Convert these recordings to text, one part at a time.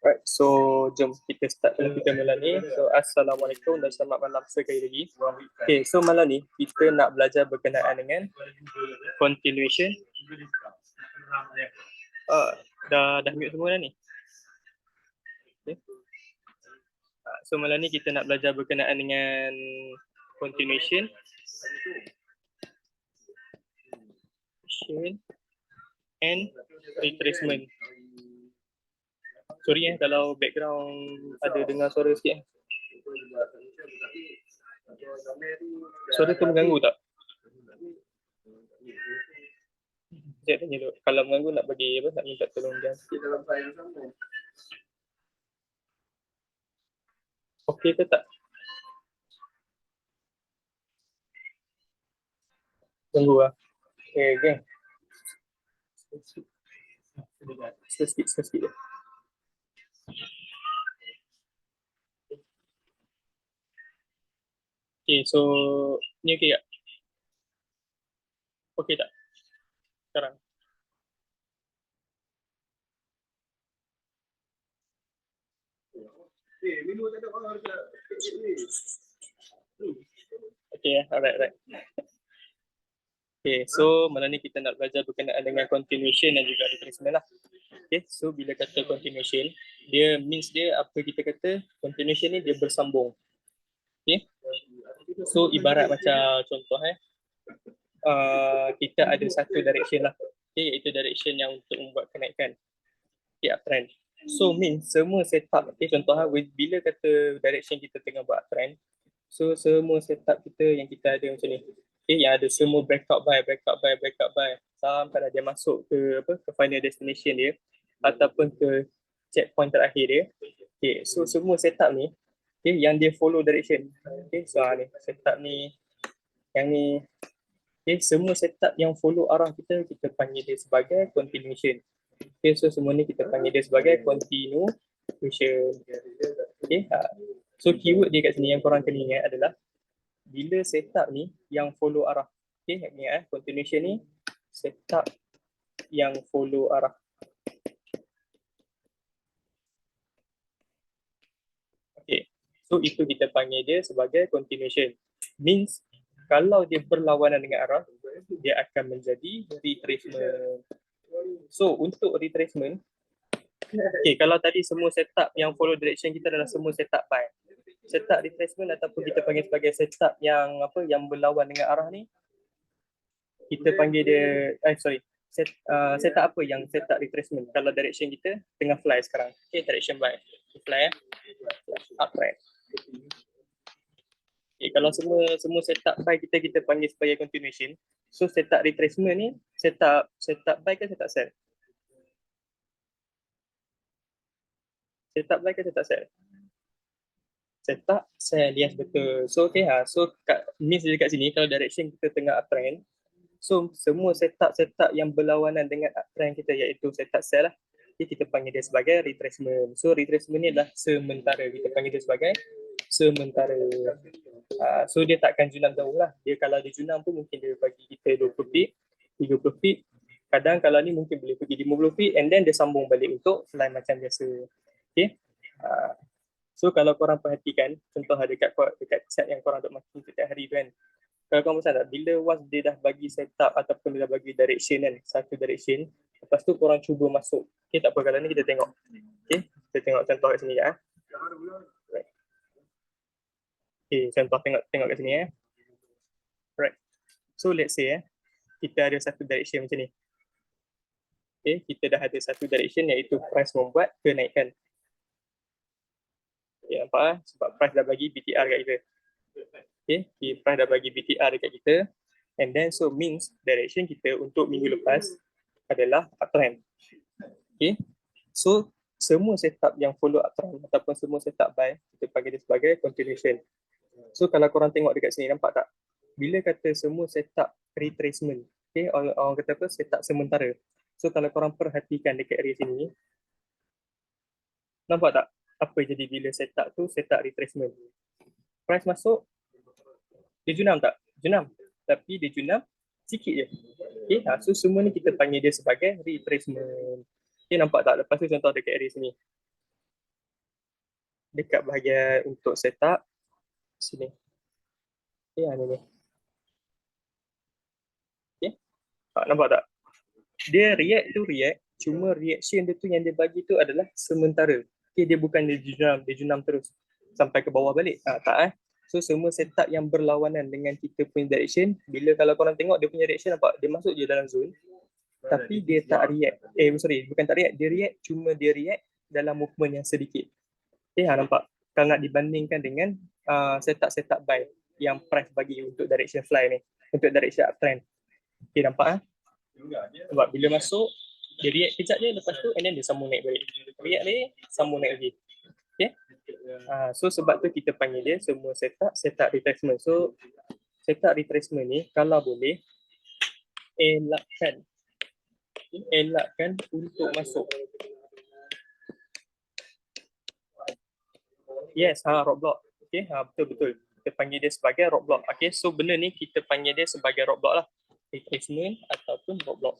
Right, so jom kita start dulu kita malam ni. So Assalamualaikum dan selamat malam sekali lagi. Okay, so malam ni kita nak belajar berkenaan dengan continuation. Dah mute semua dah ni. Okay. So malam ni kita nak belajar berkenaan dengan continuation and retracement. Sorry kalau background ada dengar suara sikit. Suara tu mengganggu tak? Saya tanya dulu. Kalau mengganggu nak bagi apa? Nak minta tolong dia sikit dalam file sama. Okey ke tak? Tunggu lah. Okay. Sikit je. Okay, so ni okey tak? Okey tak? Sekarang. Okay, alright. Okay, so malam ni kita nak belajar berkenaan dengan continuation dan juga retracement lah. Okay, so bila kata continuation, dia means dia apa kita kata, continuation ni dia bersambung. Okay, so ibarat macam contoh kita ada satu direction lah. Okay, iaitu direction yang untuk membuat kenaikan. Okay, uptrend. So means semua setup, okay, contoh bila kata direction kita tengah buat uptrend, so semua setup kita yang kita ada macam ni. Okay, yang ada semua breakout buy sampai dah dia masuk ke final destination dia ataupun ke checkpoint terakhir dia. Okay, so semua setup ni, okay, yang dia follow direction. Okay, so ni setup ni, yang ni, okay, semua setup yang follow arah kita panggil dia sebagai continuation. Okay, so semua ni kita panggil dia sebagai continuation. Okay, so keyword dia kat sini yang korang kena ingat adalah bila setup ni yang follow arah. Okay, ingat continuation ni setup yang follow arah. Okay, so itu kita panggil dia sebagai continuation. Means kalau dia berlawanan dengan arah, dia akan menjadi retracement. So untuk retracement, okay, kalau tadi semua setup yang follow direction kita adalah semua setup buy. Setup retracement ataupun kita panggil sebagai setup yang yang berlawan dengan arah ni, kita panggil dia setup apa yang setup retracement. Kalau direction kita tengah fly sekarang, okay, direction buy, fly uptrend. Okay, kalau semua setup buy kita panggil sebagai continuation. So setup retracement ni setup buy ke setup sell? Setup buy ke setup sell? Setup sell, yes, betul. So okay, so means dekat sini kalau direction kita tengah uptrend, so semua setup yang berlawanan dengan uptrend kita iaitu setup sell lah, okay, kita panggil dia sebagai retracement. So retracement ni adalah sementara, kita panggil dia sebagai sementara. So dia takkan junam jauh lah. Dia kalau dia junam pun mungkin dia bagi kita 20 feet, 30 feet. Kadang kalau ni mungkin boleh pergi 50 feet and then dia sambung balik untuk fly macam biasa. Okay. So kalau korang perhatikan, contoh dekat chat yang korang duk maki setiap hari tu kan, kalau korang perasan tak, bila once dia dah bagi setup ataupun dia dah bagi direction kan, satu direction, lepas tu korang cuba masuk. Okay, tak apa, kalau ni kita tengok. Okay, kita tengok contoh kat sini ya. Right. Okay, contoh tengok kat sini ya. Right. So let's say kita ada satu direction macam ni. Okay, kita dah ada satu direction iaitu price membuat kenaikan. Okay, nampak sebab price dah bagi BTR kat kita. Okay, price dah bagi BTR dekat kita, and then so means direction kita untuk minggu lepas adalah uptrend. Okay, so semua setup yang follow uptrend ataupun semua setup buy kita panggil dia sebagai continuation. So kalau korang tengok dekat sini, nampak tak? Bila kata semua setup retracement, okay, orang kata apa? Setup sementara. So kalau korang perhatikan dekat area sini, nampak tak? Apa jadi bila setup tu setup retracement? Price masuk, dia junam tak? Junam. Tapi dia junam sikit je. Okay, so semua ni kita panggil dia sebagai retracement. Okay, nampak tak? Lepas tu contoh dekat area sini. dekat bahagian untuk setup sini. Ya, ni. Okay. Nampak tak? Dia react tu react, cuma reaction dia tu yang dia bagi tu adalah sementara. Okay, dia bukan dia junam terus sampai ke bawah balik. Tak. So semua setup yang berlawanan dengan kita punya direction, bila kalau korang tengok dia punya reaction nampak, dia masuk je dalam zone. Tapi dia tak react. Bukan tak react. Dia react, cuma dia react dalam movement yang sedikit. Nampak? Kalau nak dibandingkan dengan setup buy yang price bagi untuk direction fly ni, untuk direction uptrend. Okay, nampak? Sebab bila masuk, dia react kejap je, lepas tu and then dia sambung naik balik. React lagi, sambung naik lagi. Okay? So sebab tu kita panggil dia semua setup retracement. So setup retracement ni kalau boleh elakkan untuk masuk. Yes, roadblock. Okay, betul-betul. Kita panggil dia sebagai roadblock. Okay, so benda ni kita panggil dia sebagai roadblock lah. Retracement ataupun roadblock.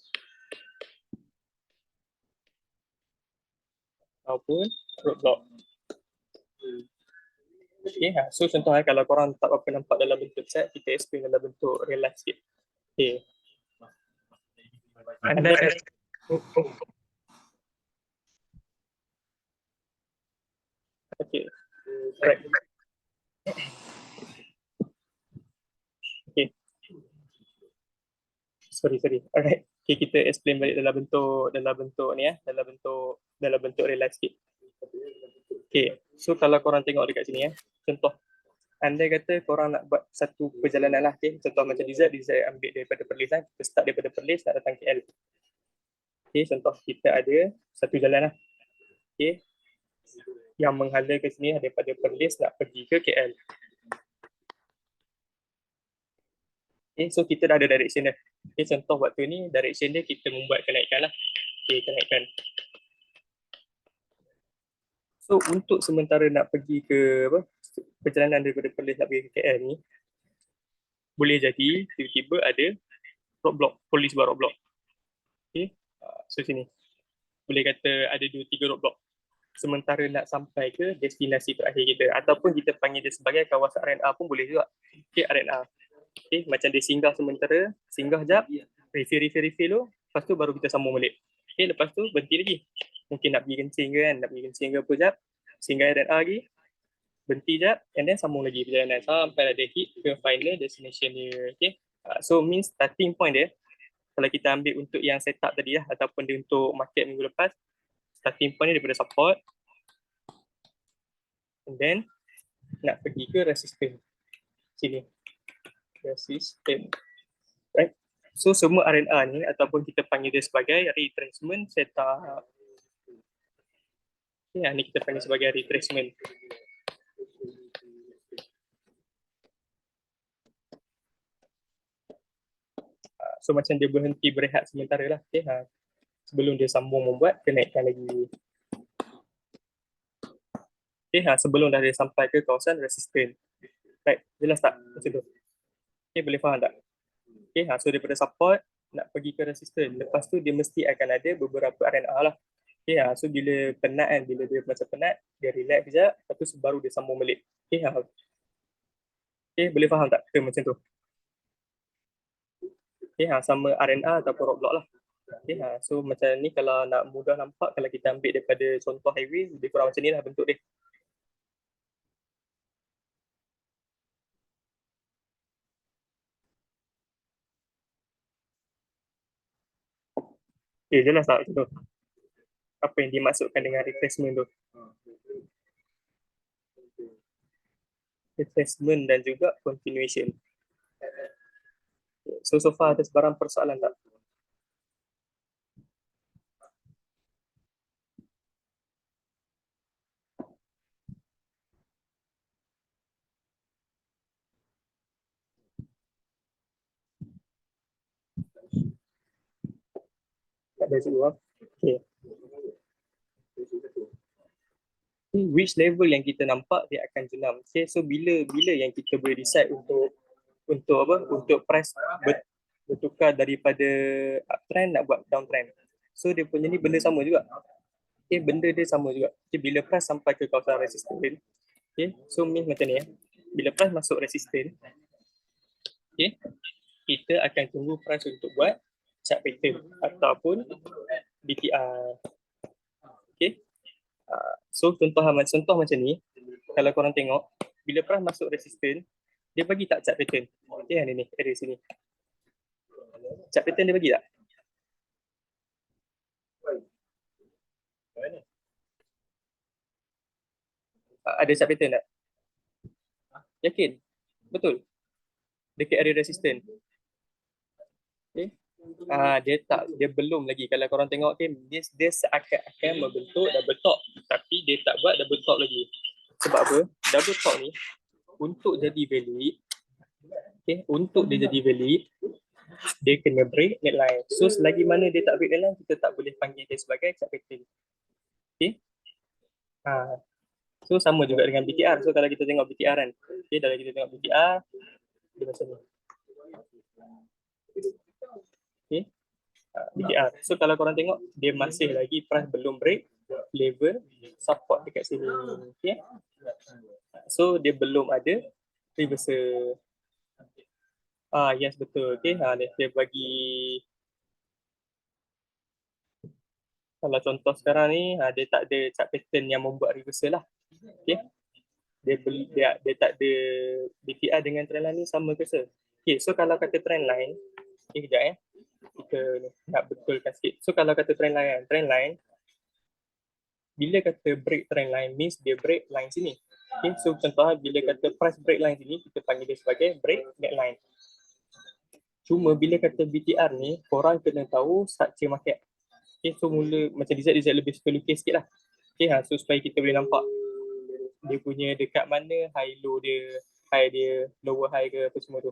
Ataupun roadblock. Okay, so contohnya kalau korang tak apa nampak dalam bentuk set, kita explain dalam bentuk real life sikit. Okay. Anda okay. Right. Okay. Sorry. Alright. Okay, kita explain balik dalam bentuk ni dalam bentuk real life sikit. Okay, so kalau korang tengok dekat sini contoh. Andai kata korang nak buat satu perjalanan lah, okay? Contoh macam Dizat ambil daripada Perlis lah, kita start daripada Perlis nak datang KL. Okay, contoh kita ada satu jalan lah, okay? Yang menghala ke sini daripada Perlis nak pergi ke KL. Okay, so kita dah ada direction dah. Okay, contoh waktu ni direction dia kita membuat kenaikan lah. Okay, kenaikan. So untuk sementara nak pergi ke perjalanan daripada Perlis nak pergi ke KL ni, boleh jadi tiba-tiba ada roadblock, polis buat roadblock. Okay, so sini boleh kata ada 2-3 roadblock sementara nak sampai ke destinasi terakhir kita, ataupun kita panggil dia sebagai kawasan RNA pun boleh juga. Okay, RNA. Okay, macam dia singgah sementara, singgah jap, refill tu, lepas tu baru kita sambung balik. Okay, lepas tu berhenti lagi. Mungkin nak pergi kencing ke kan, nak pergi kencing ke apa jap, singgah RNA lagi, berhenti jap, and then sambung lagi perjalanan sampai ada hit ke final destination dia. Okay, so means starting point dia, kalau kita ambil untuk yang setup tadi lah, ataupun dia untuk market minggu lepas, starting point ni daripada support, and then nak pergi ke resistance sini, resistance, right? So semua RNA ni ataupun kita panggil dia sebagai retracement setup. Okay, ni kita panggil sebagai retracement. So macam dia berhenti berehat sementara lah, okay? Sebelum dia sambung membuat kenaikan lagi. Okay, sebelum dah dia sampai ke kawasan resistance. Right, jelas tak macam tu? Okay, boleh faham tak? Okay, so daripada support nak pergi ke resistance, lepas tu dia mesti akan ada beberapa RNA lah. Okay, so bila penat kan, bila dia macam penat, dia relax sekejap, lepas tu baru dia sambung balik. Okay, okay, boleh faham tak term macam tu? Okay, sama RNA ataupun roadblock lah. Okay, so macam ni kalau nak mudah nampak, kalau kita ambil daripada contoh highway, lebih kurang macam ni lah bentuk dia. Okay, jelas tak macam tu? Apa yang dimaksudkan dengan retracement tu? Retracement dan juga continuation. So far ada sebarang persoalan tak? Tak ada cikgu. Okay. Which level yang kita nampak dia akan jenam. Okay, so bila yang kita boleh decide untuk apa? Untuk price bertukar daripada uptrend nak buat downtrend. So dia punya ni benda sama juga. Okay, benda dia sama juga. Okay, bila price sampai ke kawasan resisten, okay, so means macam ni. Bila price masuk resisten, okay, kita akan tunggu price untuk buat chart pattern ataupun BTR. Okay. So contoh macam ni, kalau korang tengok, bila price masuk resisten, dia bagi tak chart pattern? Okay, ni area sini. Chart pattern dia bagi tak? Ada chart pattern tak? Yakin? Betul? Dekat area resisten. Okay. Dia belum lagi. Kalau korang tengok, okay, dia seakan-akan membentuk double top, tapi dia tak buat double top lagi. Sebab apa? Double top ni untuk jadi valid, okay, untuk dia jadi valid, dia kena break neckline. So selagi mana dia tak break neckline, kita tak boleh panggil dia sebagai chart pattern. Okay. So sama juga dengan BTR. So kalau kita tengok BTR kan, okay, kalau kita tengok BTR, dia macam ni. Okay. BTR. So kalau korang tengok, dia masih lagi price belum break level support dekat sini. Okay. So dia belum ada reversal. Yes, betul. Okay. Dia bagi, kalau contoh sekarang ni, dia tak ada chart pattern yang membuat reversal lah. Okay. Dia tak ada BTR dengan trendline ni sama ke sir? Okay, so kalau kata trendline, okay, kejap kita nak betulkan sikit. So kalau kata trendline, bila kata break trendline means dia break line sini. Okay, so contohnya bila kata price break line sini, kita panggil dia sebagai break neckline. Cuma bila kata BTR ni, korang kena tahu structure market. Okay, so mula macam Dizat lebih suka lukis sikit lah. Okay, so supaya kita boleh nampak dia punya dekat mana high low dia, high dia, lower high ke apa semua tu.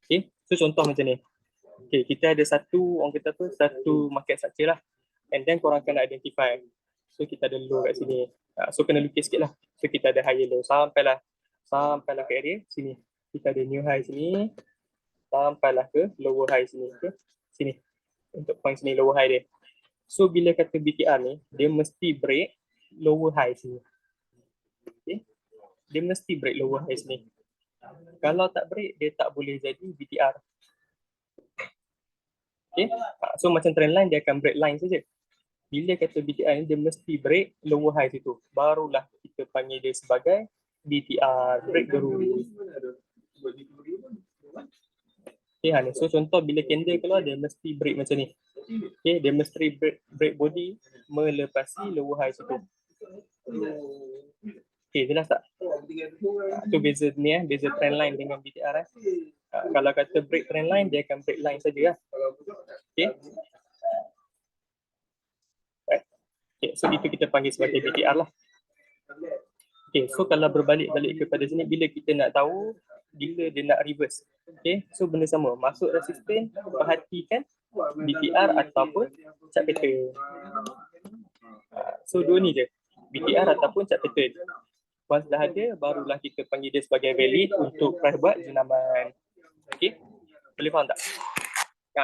Okay, so contoh macam ni. Okay, kita ada satu, orang kata apa, satu market structure lah. And then korang kena identify. So kita ada low kat sini. So kena lukis sikit lah. So kita ada high low sampailah ke area sini. Kita ada new high sini, sampailah ke lower high sini. Okay, sini. Untuk point sini lower high dia. So bila kata BTR ni, dia mesti break lower high sini. Okay. Dia mesti break lower high sini. Kalau tak break, dia tak boleh jadi BTR. Okay. So macam trend line, dia akan break line saja. Bila kata BTR ni, dia mesti break lower high situ. Barulah kita panggil dia sebagai BTR, break the rule. Okay, so contoh bila candle keluar, dia mesti break macam ni. Okay, dia mesti break body melepasi lower high situ. Okay, jelas tak? Tu beza ni beza trend line dengan BTR. Kalau kata break trend line, dia akan break line saja lah. Okay. Okay, so itu kita panggil sebagai BTR lah. Okay, so kalau berbalik-balik kepada sini, bila kita nak tahu bila dia nak reverse. Okay, so benda sama. Masuk resisten, perhatikan BTR ataupun chart pattern. So dua ni je, BTR ataupun chart pattern. Once dah ada, barulah kita panggil dia sebagai valid untuk price buat jenama. Okay, boleh faham tak?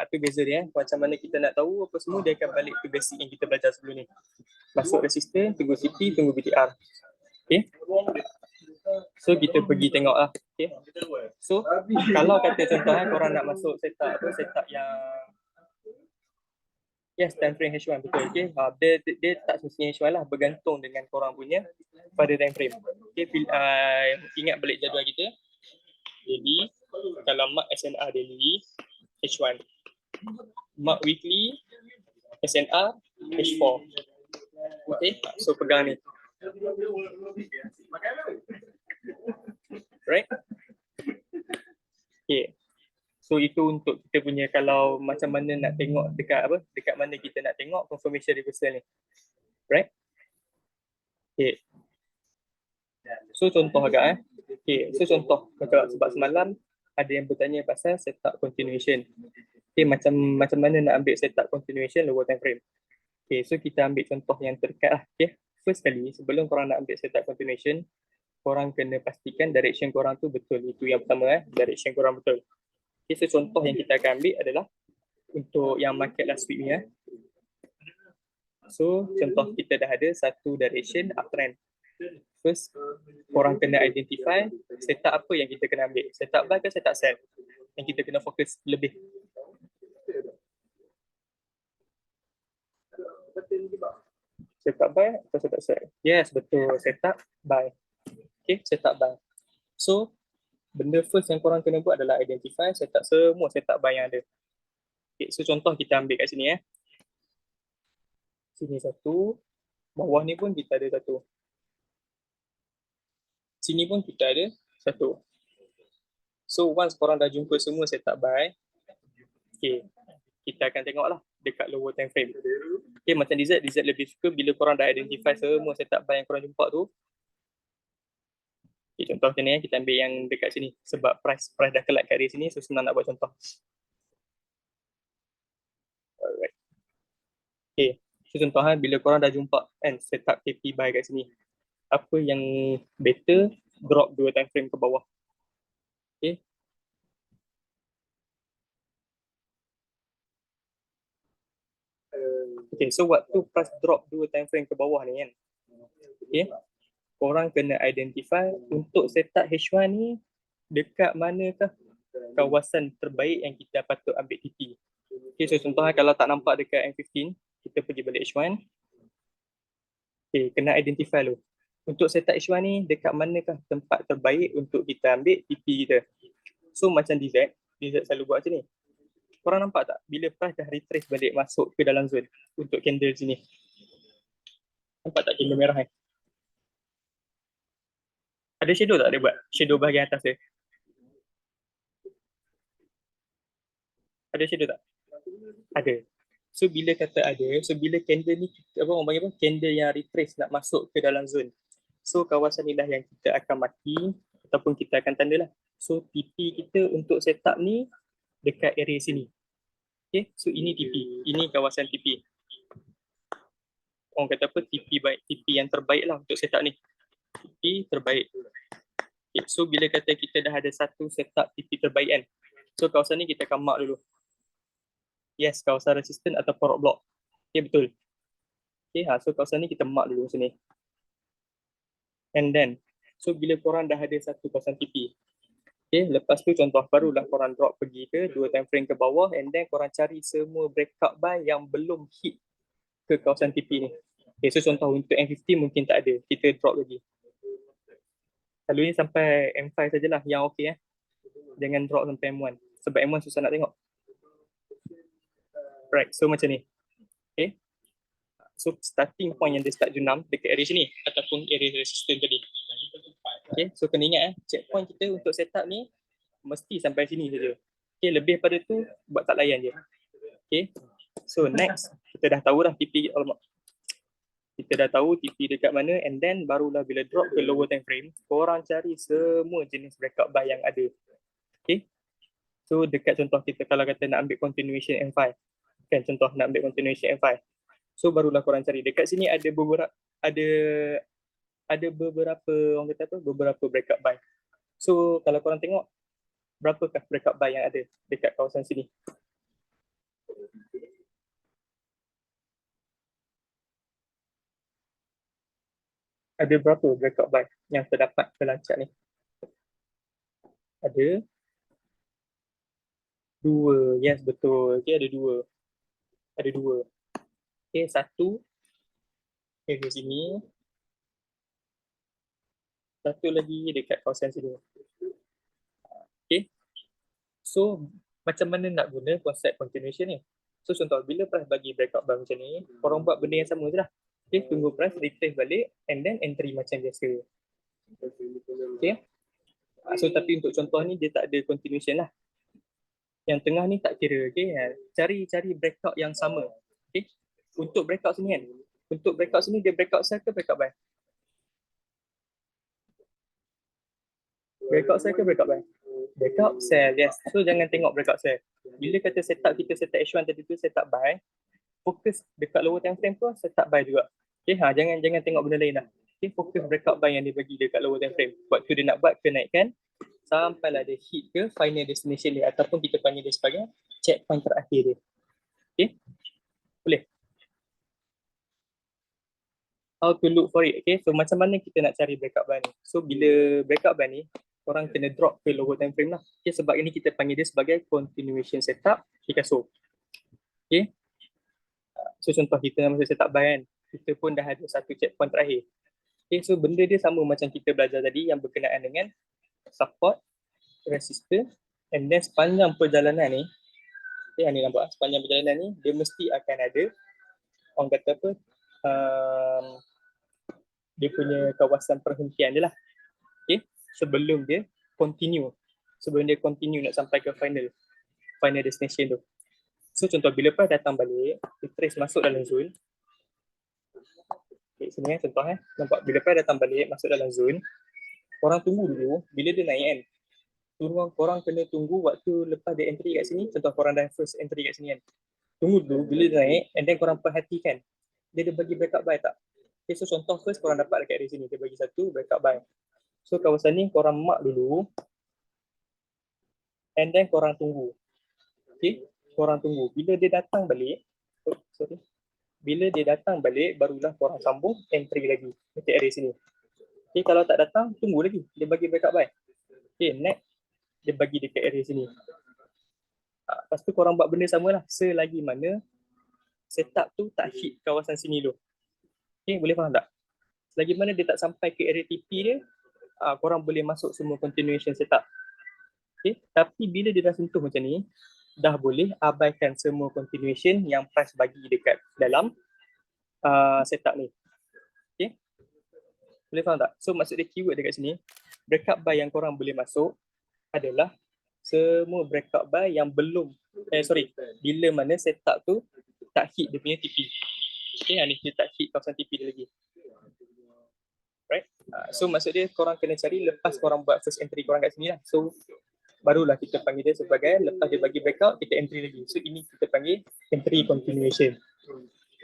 Tu beza dia. Macam mana kita nak tahu apa semua, dia akan balik ke basic yang kita belajar sebelum ni. Masuk resisten, tunggu CP, tunggu BTR. Okay, so kita pergi tengok lah. Okay, so kalau kata contohnya korang nak masuk setup yang yes, time frame H1, betul. Okay, dia tak semestinya H1 lah, bergantung dengan korang punya pada time frame. Okay, ingat balik jadual kita. Jadi kalau mark SNR daily H1, mark weekly SNR H4. Okay, so pegang ni. Right? Okay. So itu untuk kita punya kalau macam mana nak tengok dekat mana kita nak tengok confirmation reversal ni. Right? Okay. So contoh agak Okay, so contoh sebab semalam ada yang bertanya pasal setup continuation. Okay, macam mana nak ambil setup continuation lower time frame. Okay, so kita ambil contoh yang terdekat lah. Okay, first kali sebelum korang nak ambil setup continuation, korang kena pastikan direction korang tu betul. Itu yang pertama, direction korang betul. Okay, so contoh yang kita akan ambil adalah untuk yang market last week ni. So contoh kita dah ada satu direction uptrend. First, korang kena identify setup apa yang kita kena ambil. Setup buy ke setup sell? Yang kita kena fokus lebih. Setup buy atau setup sell? Yes, betul. Setup buy. Okay, setup buy. So, benda first yang korang kena buat adalah identify setup semua setup buy yang ada. Okay, so contoh kita ambil kat sini. Sini satu. Bawah ni pun kita ada satu. Sini pun kita ada satu. So, once korang dah jumpa semua setup buy, okay, kita akan tengoklah dekat lower time frame. Okay, macam DZ lebih suka bila korang dah identify semua setup buy yang korang jumpa tu. Okay, contoh macam ni, kita ambil yang dekat sini sebab price dah kelat kat area sini, so senang nak buat contoh. Alright. Okay, so contoh bila korang dah jumpa kan setup KP buy kat sini, apa yang better, drop 2 time frame ke bawah. Okay. Okay, so waktu price drop 2 time frame ke bawah ni kan, okay, korang kena identify untuk setup H1 ni dekat manakah kawasan terbaik yang kita patut ambil TP. Okay, so contohnya kalau tak nampak dekat M15, kita pergi balik H1. Okay, kena identify dulu. Untuk setup H1 ni, dekat manakah tempat terbaik untuk kita ambil TP kita. So macam DZ selalu buat macam ni. Korang nampak tak? Bila price dah retrace balik masuk ke dalam zone untuk candle sini. Nampak tak candle merah ni? Ada shadow tak dia buat? Shadow bahagian atas dia. Ada shadow tak? Ada. So bila kata ada, so bila candle ni, apa orang panggil apa? Candle yang retrace nak masuk ke dalam zone. So kawasan inilah yang kita akan maki ataupun kita akan tanda lah. So TP kita untuk setup ni dekat area sini. Okay, so ini TP. Ini kawasan TP. Orang kata apa? TP baik. TP yang terbaik lah untuk setup ni. TP terbaik. Okay, so bila kata kita dah ada satu setup TP terbaik kan, so kawasan ni kita akan mark dulu. Yes, kawasan resistant atau rock block. Okay, betul. Okay, so kawasan ni kita mark dulu sini. And then, so bila korang dah ada satu kawasan TP, okay, lepas tu contoh barulah korang drop pergi ke 2 time frame ke bawah, and then korang cari semua breakout buy yang belum hit ke kawasan TP ni. Okay, so contoh untuk M50 mungkin tak ada, kita drop lagi. Selalunya sampai M5 sajalah yang okey Jangan drop sampai M1 sebab M1 susah nak tengok. Right, so macam ni. Okay. So starting point yang dia start junam dekat area sini ataupun area resistance tadi. Okay, so kena ingat checkpoint kita untuk setup ni mesti sampai sini saja. Okay, lebih pada tu buat tak layan je. Okay, so next kita dah tahu dah TP, kita dah tahu TP dekat mana, and then barulah bila drop ke lower time frame, korang cari semua jenis breakout buy yang ada. Okay, so dekat contoh kita kalau kata nak ambil continuation M5, kan contoh nak ambil continuation M5, so barulah korang cari dekat sini ada beberapa orang kata apa, beberapa breakout buy. So kalau korang tengok berapakah breakout buy yang ada dekat kawasan sini? Ada berapa breakout buy yang terdapat terlancak ni? Ada 2. Yes, betul. Okay, ada 2. Ada 2. Okay, satu area sini. Satu lagi dekat kawasan sini. Okay. So, macam mana nak guna konsep continuation ni? So, contoh bila price bagi breakout buy macam ni, korang buat benda yang sama je lah. Okay, tunggu price retrace balik and then entry macam biasa. Okay. So, tapi untuk contoh ni dia tak ada continuation lah. Yang tengah ni tak kira. Okay. Cari breakout yang sama. Okay. Untuk breakout sini kan. Untuk breakout sini dia breakout sell ke breakout buy? Breakout sell ke breakout buy? Breakout sell, yes. So jangan tengok breakout sell. Bila kata setup kita setup H1 tadi tu setup buy, fokus dekat lower time frame tu setup buy juga. Okay, jangan tengok benda lain lah. Okay, fokus breakout buy yang dia bagi dekat lower time frame. Waktu dia nak buat kenaikkan sampailah dia hit ke final destination dia ataupun kita panggil dia sebagai checkpoint terakhir dia. Okay, boleh? how to look for it. Okay, so macam mana kita nak cari breakup bar ni? So bila breakup bar ni, korang kena drop ke lower time frame lah. Okay, sebab ini kita panggil dia sebagai continuation setup Picasso. Okay, so contoh kita masa setup bar kan, kita pun dah ada satu checkpoint terakhir. Okay, so benda dia sama macam kita belajar tadi yang berkenaan dengan support, resistor, and then sepanjang perjalanan ni, okay, ni nampak sepanjang perjalanan ni, dia mesti akan ada, orang kata apa, dia punya kawasan perhentian dia lah. Okay, sebelum dia continue nak sampai ke final destination tu. So contoh bila Pras datang balik, dia trace masuk dalam zone. Okay, sini contoh nampak bila Pras datang balik masuk dalam zone, korang tunggu dulu bila dia naik kan. Korang kena tunggu waktu lepas dia entry kat sini, contoh korang dah first entry kat sini kan. Tunggu dulu bila dia naik and then korang perhatikan dia bagi backup buy tak. Okay, so contoh first korang dapat dekat dari sini, dia bagi satu backup buy. So kawasan ni korang mark dulu and then korang tunggu. Okay, korang tunggu. Bila dia datang balik, bila dia datang balik, barulah korang sambung entry lagi dekat area sini. Okay, kalau tak datang, tunggu lagi. Dia bagi backup buy. Okay, next, dia bagi dekat area sini. Lepas tu korang buat benda sama lah. Selagi mana setup tu tak hit kawasan sini dulu. Okay, boleh faham tak? Selagi mana dia tak sampai ke area TP dia, korang boleh masuk semua continuation setup. Okay, tapi bila dia dah sentuh macam ni, dah boleh abaikan semua continuation yang Pras bagi dekat dalam setup ni. Okay, boleh faham tak? So maksud dia keyword dekat sini, breakup bar yang korang boleh masuk adalah semua breakup bar yang belum, bila mana setup tu tak hit dia punya TP. Okay, ni dia tak hit kawasan TP dia lagi. Right? So maksud dia korang kena cari lepas korang buat first entry korang kat sini lah. So barulah kita panggil dia sebagai lepas dia bagi backup, kita entry lagi. So ini kita panggil entry continuation.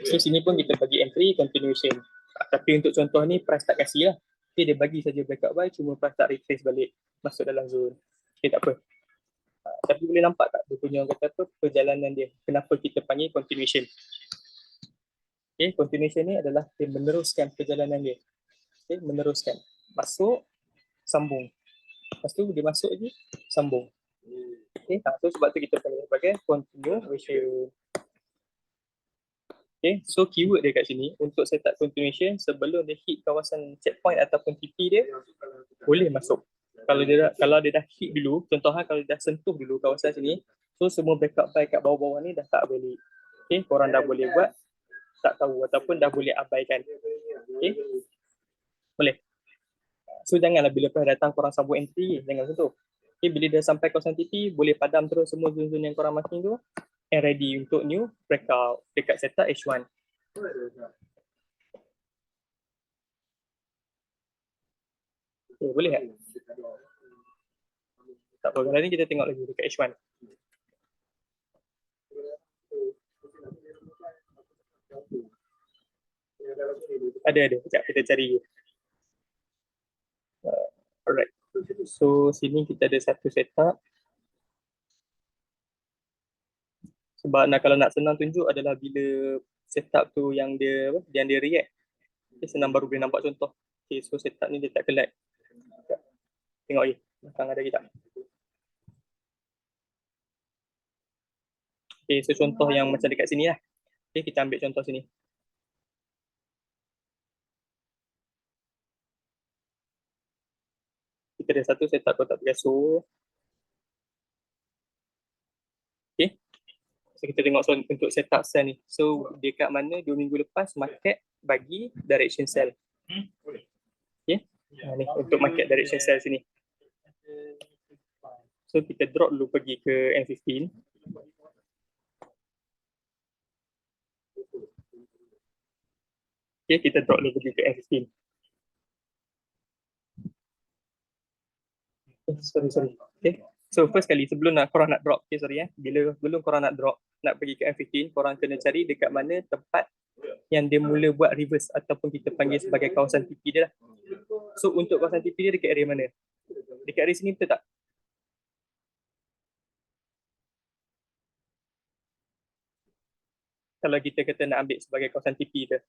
So sini pun kita bagi entry continuation. Tapi untuk contoh ni Pras tak kasih lah. Okay, dia bagi saja backup buy, cuma Pras tak retrace balik masuk dalam zone. Okay, tak apa. Tapi boleh nampak tak dia punya orang kata apa, perjalanan dia. Kenapa kita panggil continuation. Okay, continuation ni adalah dia meneruskan perjalanan dia. Okay, meneruskan. Masuk, sambung. Lepas tu dia masuk lagi, sambung. Okay, so sebab tu kita panggil sebagai continuation. Okay, so keyword dia kat sini untuk setup continuation sebelum dia hit kawasan checkpoint ataupun TP dia, boleh masuk. Kalau dia dah hit dulu, contohnya kalau dia dah sentuh dulu kawasan sini, so semua backup buy kat bawah-bawah ni dah tak balik. Okay, korang dah boleh buat tak tahu ataupun dah boleh abaikan. Okay, boleh. So janganlah bila Pras datang korang sambung entry, jangan sentuh. Okay, bila dah sampai kawasan TP, boleh padam terus semua zone-zone yang korang marking tu and ready untuk new breakout dekat setup H1. Okay, boleh tak? Tak apa, kali ni kita tengok lagi dekat H1. Ada. Sekejap kita cari. Alright. So sini kita ada satu setup. Sebab kalau nak senang tunjuk adalah bila setup tu yang dia react. Okay, senang baru boleh nampak contoh. Okay, so setup ni dia tak collect. Tengok ni, belakang ada kita. Okay, so contoh yang macam dekat sini lah. Okay, kita ambil contoh sini. Kita ada satu setup kotak Picasso. Okay, so kita tengok untuk setup sell ni. So dekat mana 2 minggu lepas market bagi direction sell. Okay, ni untuk market direction sell sini. So kita drop dulu pergi ke M15. Okay, kita drop dulu pergi ke M15. Sorry. Okay. So first kali sebelum korang nak drop, okay, sorry belum korang nak drop, nak pergi ke M15, korang kena cari dekat mana tempat yang dia mula buat reverse ataupun kita panggil sebagai kawasan TP dia lah. So untuk kawasan TP dia dekat area mana? Dekat area sini betul tak? Kalau kita kata nak ambil sebagai kawasan TP dia.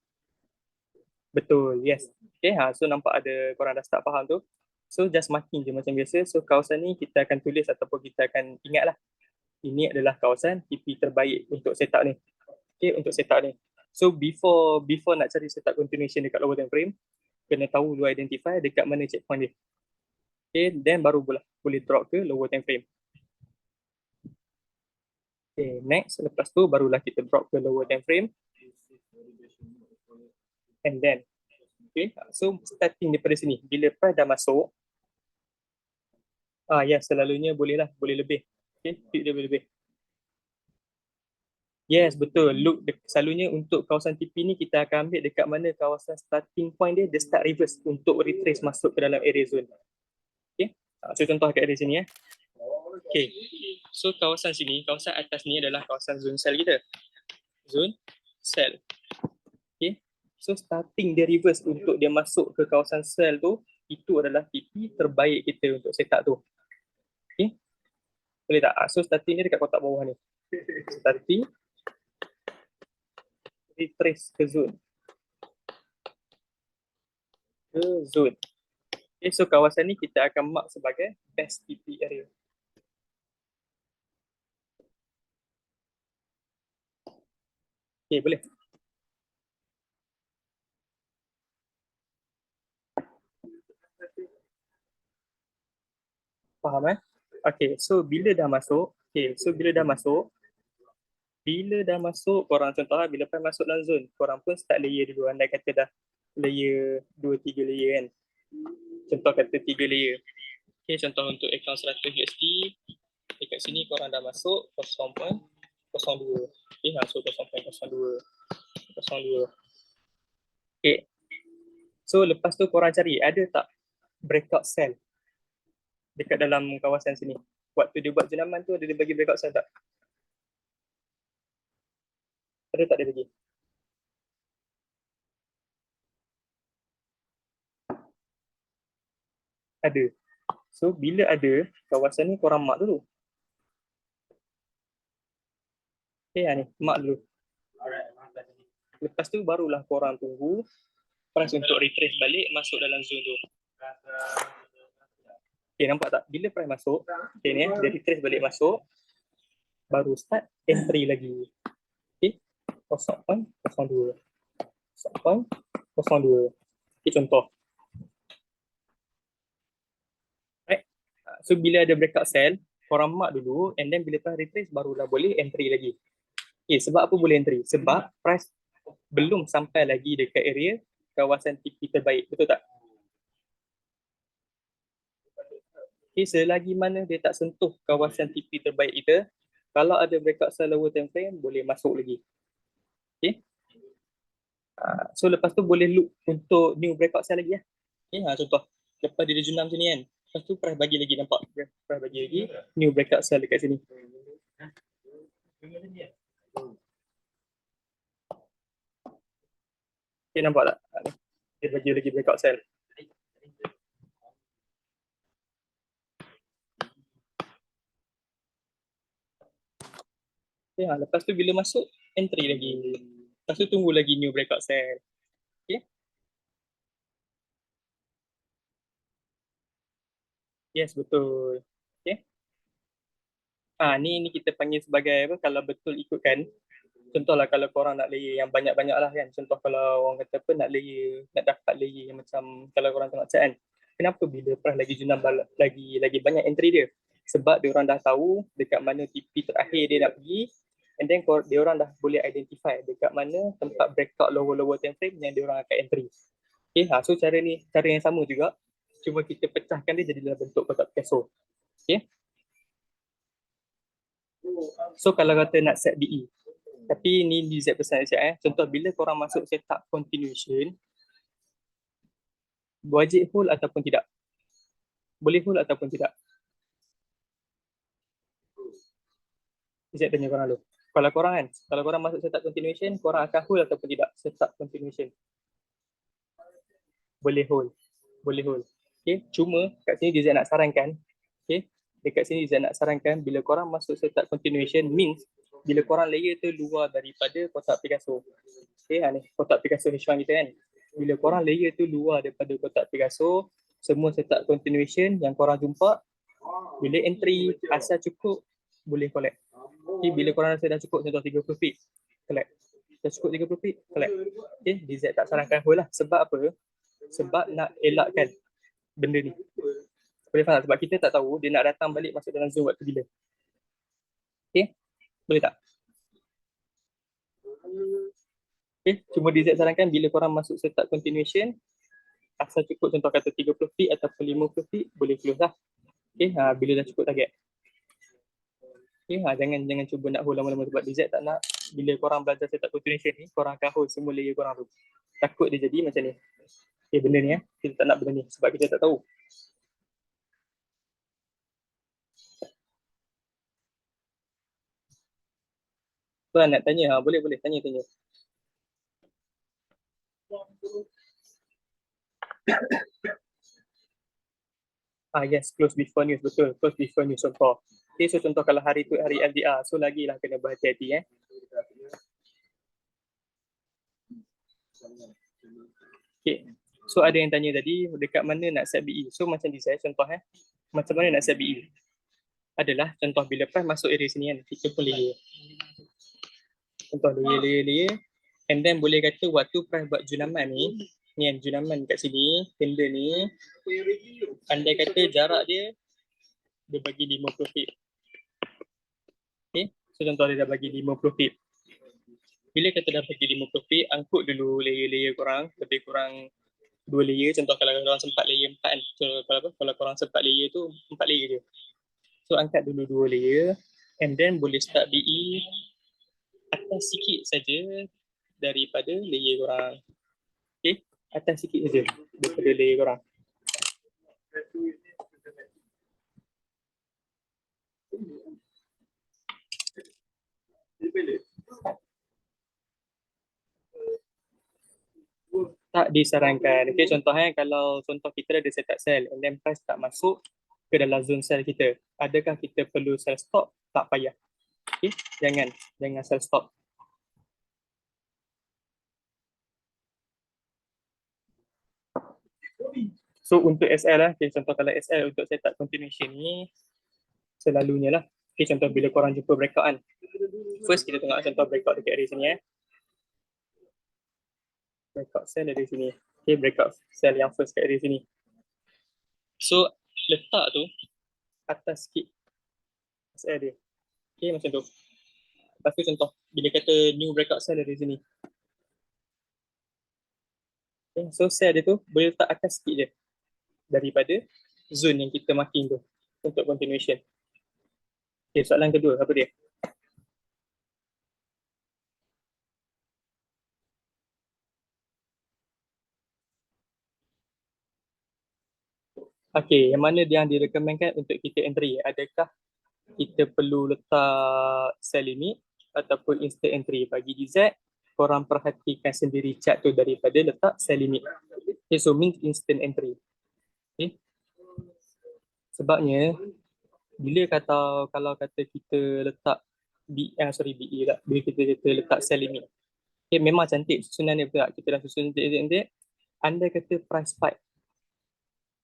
Betul, yes. Okay, so nampak ada korang dah start faham tu. So just marking je macam biasa. So kawasan ni kita akan tulis ataupun kita akan ingat lah. Ini adalah kawasan TP terbaik untuk setup ni. Okay, untuk setup ni. So before nak cari setup continuation dekat lower time frame, kena tahu dulu identify dekat mana checkpoint dia. Okay, then baru boleh drop ke lower time frame. Okay, next. Lepas tu barulah kita drop ke lower time frame. And then, okay, so starting daripada sini. Bila price dah masuk, ya selalunya boleh lah, boleh lebih. Okay, dia boleh lebih. Yes, betul. Look, selalunya untuk kawasan TP ni kita akan ambil dekat mana kawasan starting point dia start reverse untuk retrace masuk ke dalam area zone. Okay, so contoh kat area sini . Okay, so kawasan sini, kawasan atas ni adalah kawasan zone sell kita. Zone sell. Okay, so starting dia reverse untuk dia masuk ke kawasan sell tu, itu adalah TP terbaik kita untuk setup tu. Okay, boleh tak? So starting dia dekat kotak bawah ni. Starting retrace ke zone. Okay, so kawasan ni kita akan mark sebagai best TP area. Okay, boleh. Faham Okay, so bila dah masuk, bila dah masuk, korang contoh lah, bila price masuk dalam zone, korang pun start layer dulu. Andai kata dah layer 2-3 layer kan. Contoh kata 3 layer. Okay, contoh untuk account 100 USD, dekat sini korang dah masuk 0.02. Okay, masuk 0.02. Okay. So lepas tu korang cari, ada tak breakout sell dekat dalam kawasan sini? Waktu dia buat jenama tu, ada dia bagi breakout sell tak? Ada tak dia bagi? Ada. So bila ada, kawasan ni korang mark dulu. Okay, ni mark dulu. Lepas tu barulah korang tunggu price untuk retrace balik masuk dalam zone tu. Okay, nampak tak? Bila price masuk, okay, ni dia retrace balik masuk, baru start entry lagi. Okay, 0.02. 0.02. Okay, contoh. Right. So bila ada breakout sell, korang mark dulu, and then bila price retrace barulah boleh entry lagi. Okay, sebab apa boleh entry? Sebab price belum sampai lagi dekat area kawasan TP terbaik, betul tak? Okay, selagi mana dia tak sentuh kawasan TP terbaik kita, kalau ada breakout sell lower time frame, boleh masuk lagi. Okay. So lepas tu boleh look untuk new breakout sell lagi . Okay, contoh, lepas dia jurnal macam ni kan, lepas tu price bagi lagi, nampak? Price bagi lagi, new breakout sell dekat sini. Okay, nampak tak? Dia bagi lagi breakout sell. Okay, lepas tu bila masuk, entry lagi. Lepas tu tunggu lagi new breakout sell. Okay. Yes, betul. Okay. Ni kita panggil sebagai apa? Kalau betul ikutkan, contohlah kalau korang nak layer yang banyak-banyak lah kan. Contoh kalau orang kata apa nak layer, nak dapat layer yang macam kalau korang tengok chat kan. Kenapa bila price lagi junam lagi banyak entry dia? Sebab dia orang dah tahu dekat mana TP terakhir dia nak pergi, and then dia orang dah boleh identify dekat mana tempat breakout lower time frame yang dia orang akan entry. Okay, so cara yang sama juga, cuma kita pecahkan dia jadi dalam bentuk kotak Picasso. Okay. So kalau kata nak set BE, tapi ni di Z persen siap . Contoh bila korang masuk setup continuation, wajib hold ataupun tidak? Boleh hold ataupun tidak? Z tanya korang dulu. Kalau korang kan, kalau korang masuk setup continuation, korang akan hold ataupun tidak setup continuation? Boleh hold. Okay, cuma kat sini Z nak sarankan, okay, dekat sini Z nak sarankan bila korang masuk setup continuation means bila korang layer tu luar daripada kotak Picasso. Okay, ni kotak Picasso H1 kita kan. Bila korang layer tu luar daripada kotak Pegaso, semua setup continuation yang korang jumpa, bila entry asal cukup boleh collect. Okay, bila korang rasa dah cukup contoh 30 feet, collect. Dah cukup 30 feet, collect. Okay, DZ tak sarankan hold lah. Sebab apa? Sebab nak elakkan benda ni. Boleh faham tak? Sebab kita tak tahu dia nak datang balik masuk dalam zone waktu bila. Okay, boleh tak? Okay, cuma DZ sarankan bila korang masuk setup continuation, asal cukup contoh kata 30 feet ataupun 50 feet, boleh close lah. Okay, bila dah cukup target. Okay, jangan cuba nak hold lama-lama sebab DZ tak nak bila korang belajar setup continuation ni, korang akan hold semua layer korang tu. Takut dia jadi macam ni. Okay, benda ni kita tak nak benda ni sebab kita tak tahu. Tuan nak tanya, boleh tanya. Yes, close before news, betul. Close before news contoh. Okay, so contoh kalau hari tu hari LDR, so lagilah kena berhati-hati. Okay, so ada yang tanya tadi, dekat mana nak set BE? So macam design contoh macam mana nak set BE? Adalah contoh bila price masuk area sini kan, kita pun layer. Contoh layer. And then boleh kata waktu price buat junaman ni kan junaman kat sini, candle ni, andai kata jarak dia bagi 50 feet. Okay, so contoh dia dah bagi 50 feet. Bila kata dah bagi 50 feet, angkut dulu layer-layer korang, lebih kurang 2 layer. Contoh kalau korang sempat layer 4 kan. So kalau korang sempat layer tu 4 layer je. So angkat dulu 2 layer and then boleh start BE atas sikit saja daripada layer korang. Okay, atas sikit saja daripada layer korang. Tak disarankan. Okay, contohnya kalau contoh kita ada setup sell and then price tak masuk ke dalam zone sell kita, adakah kita perlu sell stop? Tak payah. Okay, jangan sell stop. So untuk SL okay, contoh kalau SL untuk setup continuation ni selalunya lah. Okay, contoh bila korang jumpa breakout kan. First kita tengok contoh breakout dekat area sini Breakout sell dari sini. Okay, breakout sell yang first kat area sini. So letak tu atas sikit SL dia. Okay, macam tu. Lepas tu contoh bila kata new breakout sell dari sini. Okay, so sell dia tu boleh letak atas sikit je daripada zone yang kita marking tu untuk continuation. Okay, soalan kedua apa dia? Okay, yang mana yang direkomendkan untuk kita entry? Adakah kita perlu letak sell limit ataupun instant entry? Bagi DZ, korang perhatikan sendiri chart tu daripada letak sell limit. Okay, so means instant entry. Okay. Sebabnya, bila kalau kata kita letak BE lah, bila kita letak sell limit, okay, memang cantik susunan dia betul tak? Kita dah susun cantik. Andai kata price spike,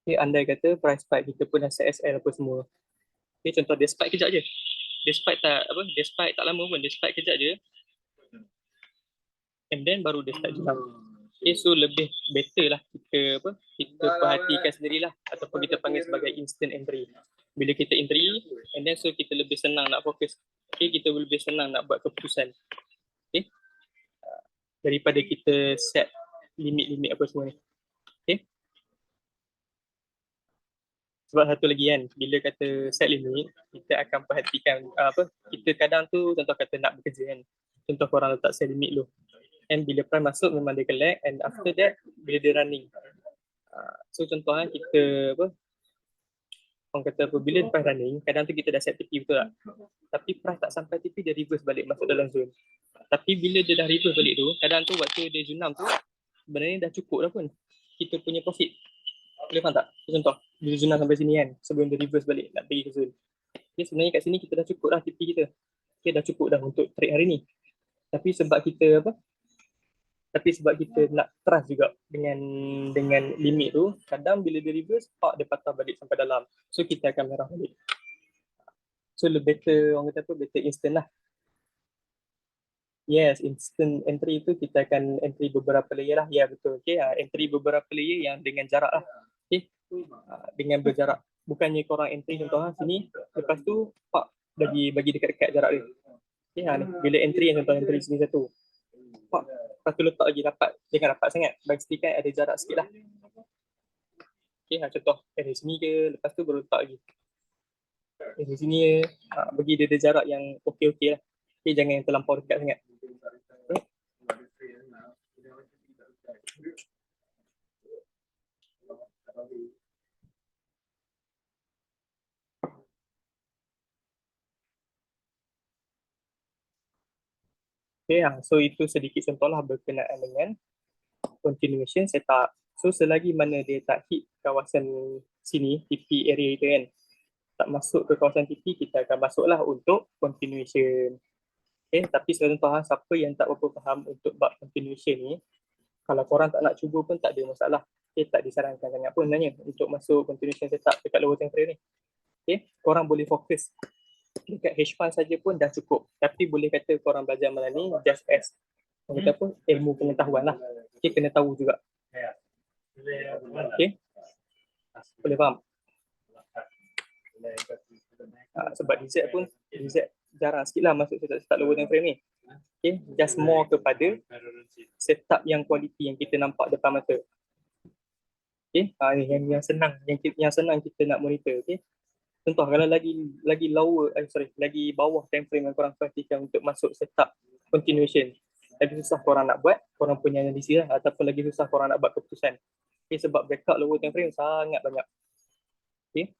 okay, andai kata price spike kita pun dah set SL apa semua. Okay, contoh dia spike kejap je. Dia spike tak lama pun, dia spike kejap je. And then baru dia start jump. Okay, so lebih better lah kita perhatikan sendirilah ataupun kita panggil sebagai instant entry. Bila kita entry and then so kita lebih senang nak fokus. Okay, kita lebih senang nak buat keputusan. Okay, daripada kita set limit-limit apa semua ni. Okay. Sebab satu lagi kan, bila kata set limit, kita akan perhatikan kita kadang tu contoh kata nak bekerja kan. Contoh korang letak set limit dulu. And bila price masuk memang dia collect and after that bila dia running. So contohnya kita orang kata bila price running, kadang tu kita dah set TP betul tak? Tapi price tak sampai TP dia reverse balik masuk dalam zone. Tapi bila dia dah reverse balik tu, kadang tu waktu dia junam tu sebenarnya dah cukup dah pun kita punya profit. Boleh faham tak? Contoh, bila junam sampai sini kan, sebelum dia reverse balik nak pergi ke zone. Okay, sebenarnya kat sini kita dah cukup dah TP kita. Okay, dah cukup dah untuk trade hari ni. Tapi sebab kita Tapi sebab kita nak trust juga dengan limit tu, kadang bila dia reverse, dia patah balik sampai dalam. So kita akan merah balik. So lebih better, orang kata apa, better instant lah. Yes, instant entry tu kita akan entry beberapa layer lah. Ya betul. Okay, entry beberapa layer yang dengan jarak lah. Okay, dengan berjarak. Bukannya korang entry contoh sini, lepas tu bagi dekat-dekat jarak dia. Okay, ni bila entry yang contoh entry sini satu. Lepas tu letak lagi rapat. Jangan rapat sangat. Bagi sedikit ada jarak sikit lah. Okay, contoh dari sini ke, lepas tu baru letak lagi. Dari sini ke, bagi dia ada jarak yang okey-okey lah. Okay, jangan yang terlampau dekat sangat. Okay. Okay, so itu sedikit contoh lah berkenaan dengan continuation setup. So selagi mana dia tak hit kawasan sini, TP area itu kan, tak masuk ke kawasan TP, kita akan masuklah untuk continuation. Okay, tapi contoh siapa yang tak berapa faham untuk bab continuation ni, kalau korang tak nak cuba pun tak ada masalah. Okay, tak disarankan sangat pun sebenarnya untuk masuk continuation setup dekat lower tank frame ni. Okay, korang boleh fokus dekat H1 saja pun dah cukup. Tapi boleh kata korang belajar malam ni just as kata apa, ilmu pengetahuan lah. Okay, kena tahu juga. Okay, boleh faham? Sebab DZ pun, DZ jarang sikit lah masuk setup lower tank frame ni. Okay, just more kepada setup yang quality yang kita nampak depan mata. Okay, yang senang, yang senang kita nak monitor. Okay, contoh kalau lagi lower, lagi bawah time frame yang korang perhatikan untuk masuk setup continuation, lagi susah korang nak buat, korang punya analisis lah, ataupun lagi susah korang nak buat keputusan. Okay, sebab backup lower time frame sangat banyak. Okay,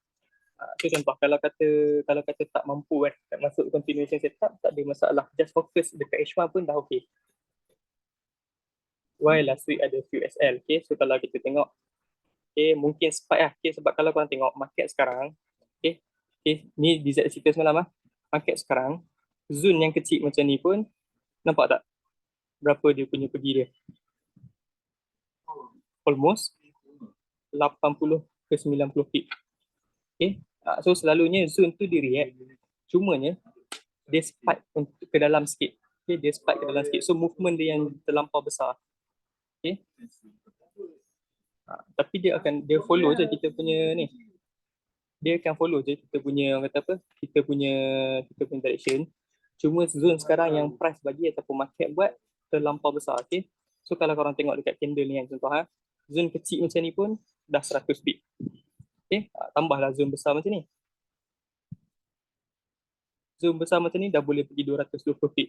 so contoh kalau kata tak mampu kan, nak masuk continuation setup, tak ada masalah, just fokus dekat H1 pun dah okay. Why last week ada QSL? Okay, so kalau kita tengok, okay, mungkin spike lah. Okay, sebab kalau korang tengok market sekarang, okay, ni di cerita semalam lah. Market sekarang, zone yang kecil macam ni pun, nampak tak? Berapa dia punya pergi dia? Almost 80 ke 90 pip. Okay, so selalunya zone tu dia react. Cumanya, dia spike ke dalam sikit. Okay, dia spike ke dalam sikit. So movement dia yang terlampau besar. Okay. Tapi dia follow je kita punya ni. Dia akan follow je kita punya, orang kata apa, kita punya direction. Cuma zone sekarang yang price bagi ataupun market buat terlampau besar. Okay, so kalau korang tengok dekat candle ni yang contoh zone kecil macam ni pun dah 100 pip. Okay, tambahlah zone besar macam ni. Zone besar macam ni dah boleh pergi 220 pip.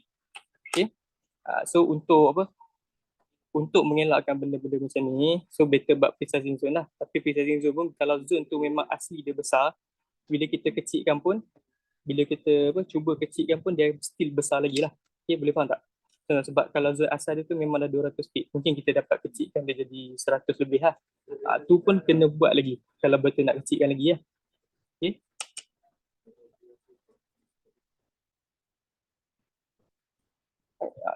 Okay, so untuk apa, untuk mengelakkan benda-benda macam ni, so better buat precizing zone lah. Tapi precizing zone pun, kalau zone tu memang asli dia besar, bila kita kecilkan pun, bila kita cuba kecilkan pun, dia still besar lagi lah. Okay, boleh faham tak? Sebab kalau zone asal dia tu memang dah 200 pip, mungkin kita dapat kecilkan dia jadi 100 lebih lah. Tu pun kena buat lagi, kalau betul nak kecilkan lagi lah. Okay.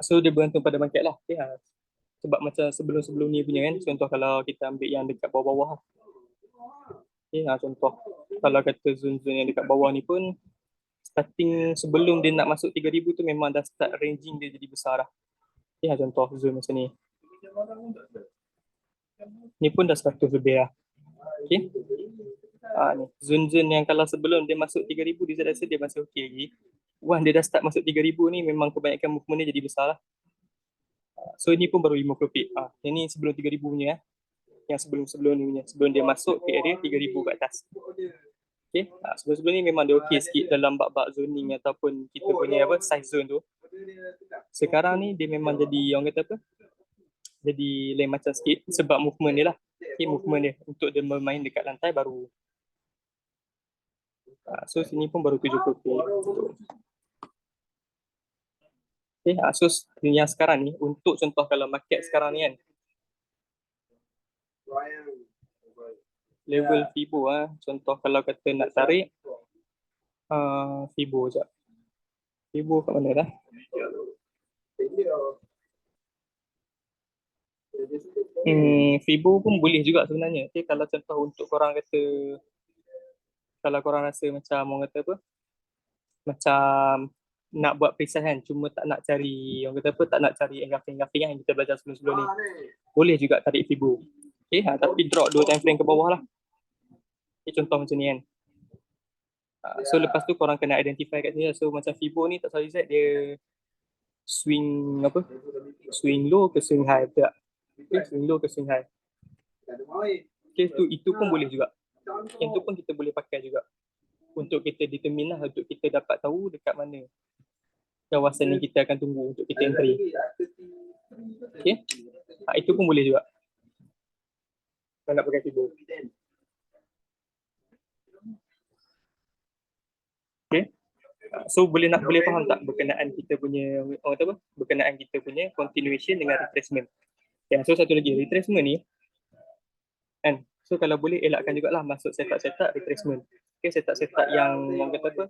So dia bergantung pada market lah. Okay. Sebab macam sebelum-sebelum ni punya kan, contoh kalau kita ambil yang dekat bawah-bawah lah. Okay, contoh kalau kata zone-zone yang dekat bawah ni pun, starting sebelum dia nak masuk 3,000 tu memang dah start ranging dia jadi besar dah. Okay, contoh zone macam ni. Ni pun dah 100 lebih lah. Okay. Ni zone-zone yang kalau sebelum dia masuk 3,000, dia rasa dia masih okey lagi. Once dia dah start masuk 3,000 ni, memang kebanyakan movement dia jadi besar lah. So ini pun baru 50 pip. Yang ni sebelum 3,000 punya. Yang sebelum-sebelum ni punya. Sebelum dia masuk ke area 3,000 ke atas. Okay. Sebelum-sebelum ni memang dia okey sikit dalam bab-bab zoning ataupun kita punya apa, size zone tu. Sekarang ni dia memang jadi, orang kata apa, jadi lain macam sikit sebab movement dia lah. Okay, movement dia untuk dia bermain dekat lantai baru. So sini pun baru 70 pip. Okay, so yang sekarang ni, untuk contoh kalau market sekarang ni kan, level Fibo contoh kalau kata nak tarik Fibo sekejap. Fibo kat mana dah? Fibo pun boleh juga sebenarnya. Okay, kalau contoh untuk korang kata, kalau korang rasa macam orang kata apa, macam nak buat perisai kan, cuma tak nak cari, orang kata apa, tak nak cari engulfing yang kita belajar sebelum-sebelum ni, boleh juga tarik Fibo. Okay, tapi drop 2 time frame ke bawah lah. Okay, contoh macam ni kan. So lepas tu korang kena identify kat sini lah. So macam Fibo ni tak salah Z dia swing apa? Swing low ke swing high tak? Okay, swing low ke swing high. Okay, itu pun boleh juga. Yang tu pun kita boleh pakai juga. Untuk kita determine lah, untuk kita dapat tahu dekat mana kawasan ni kita akan tunggu untuk kita entry. Okay, itu pun boleh juga. Kalau nak pakai Fibo. Okay. So boleh faham tak berkenaan kita punya berkenaan kita punya continuation dengan retracement. Okay, so satu lagi retracement ni kan. So kalau boleh elakkan jugalah masuk setup retracement. Okay, setup yang orang kata apa?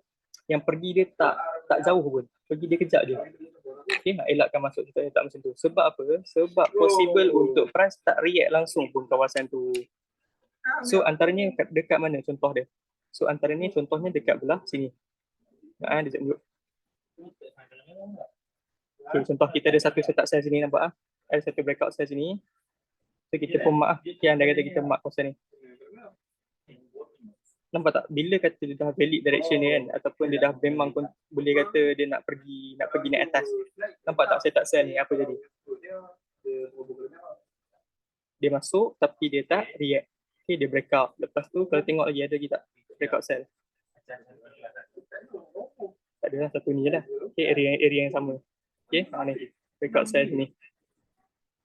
Yang pergi dia tak jauh pun. Pergi dia kejap je. Okay, elakkan masuk setup macam tu. Sebab apa? Sebab possible untuk price tak react langsung pun kawasan tu. So antaranya dekat mana contoh dia? So antaranya contohnya dekat belah sini. Dia tunjuk. Okay, contoh kita ada satu setup size sini nampak ada satu breakout size sini. So kita pun mark yang anda kata kita mark kawasan ni. Nampak tak? Bila kata dia dah valid direction ni kan, ataupun dia dah memang pun boleh kata dia nak pergi naik atas. Nampak tak setup size ni apa jadi? Dia masuk tapi dia tak react. Okay, dia breakout. Lepas tu kalau tengok lagi ada lagi tak breakout sell. Tak ada lah, satu ni je lah. Okay, area yang sama. Okay, ni breakout sell ni.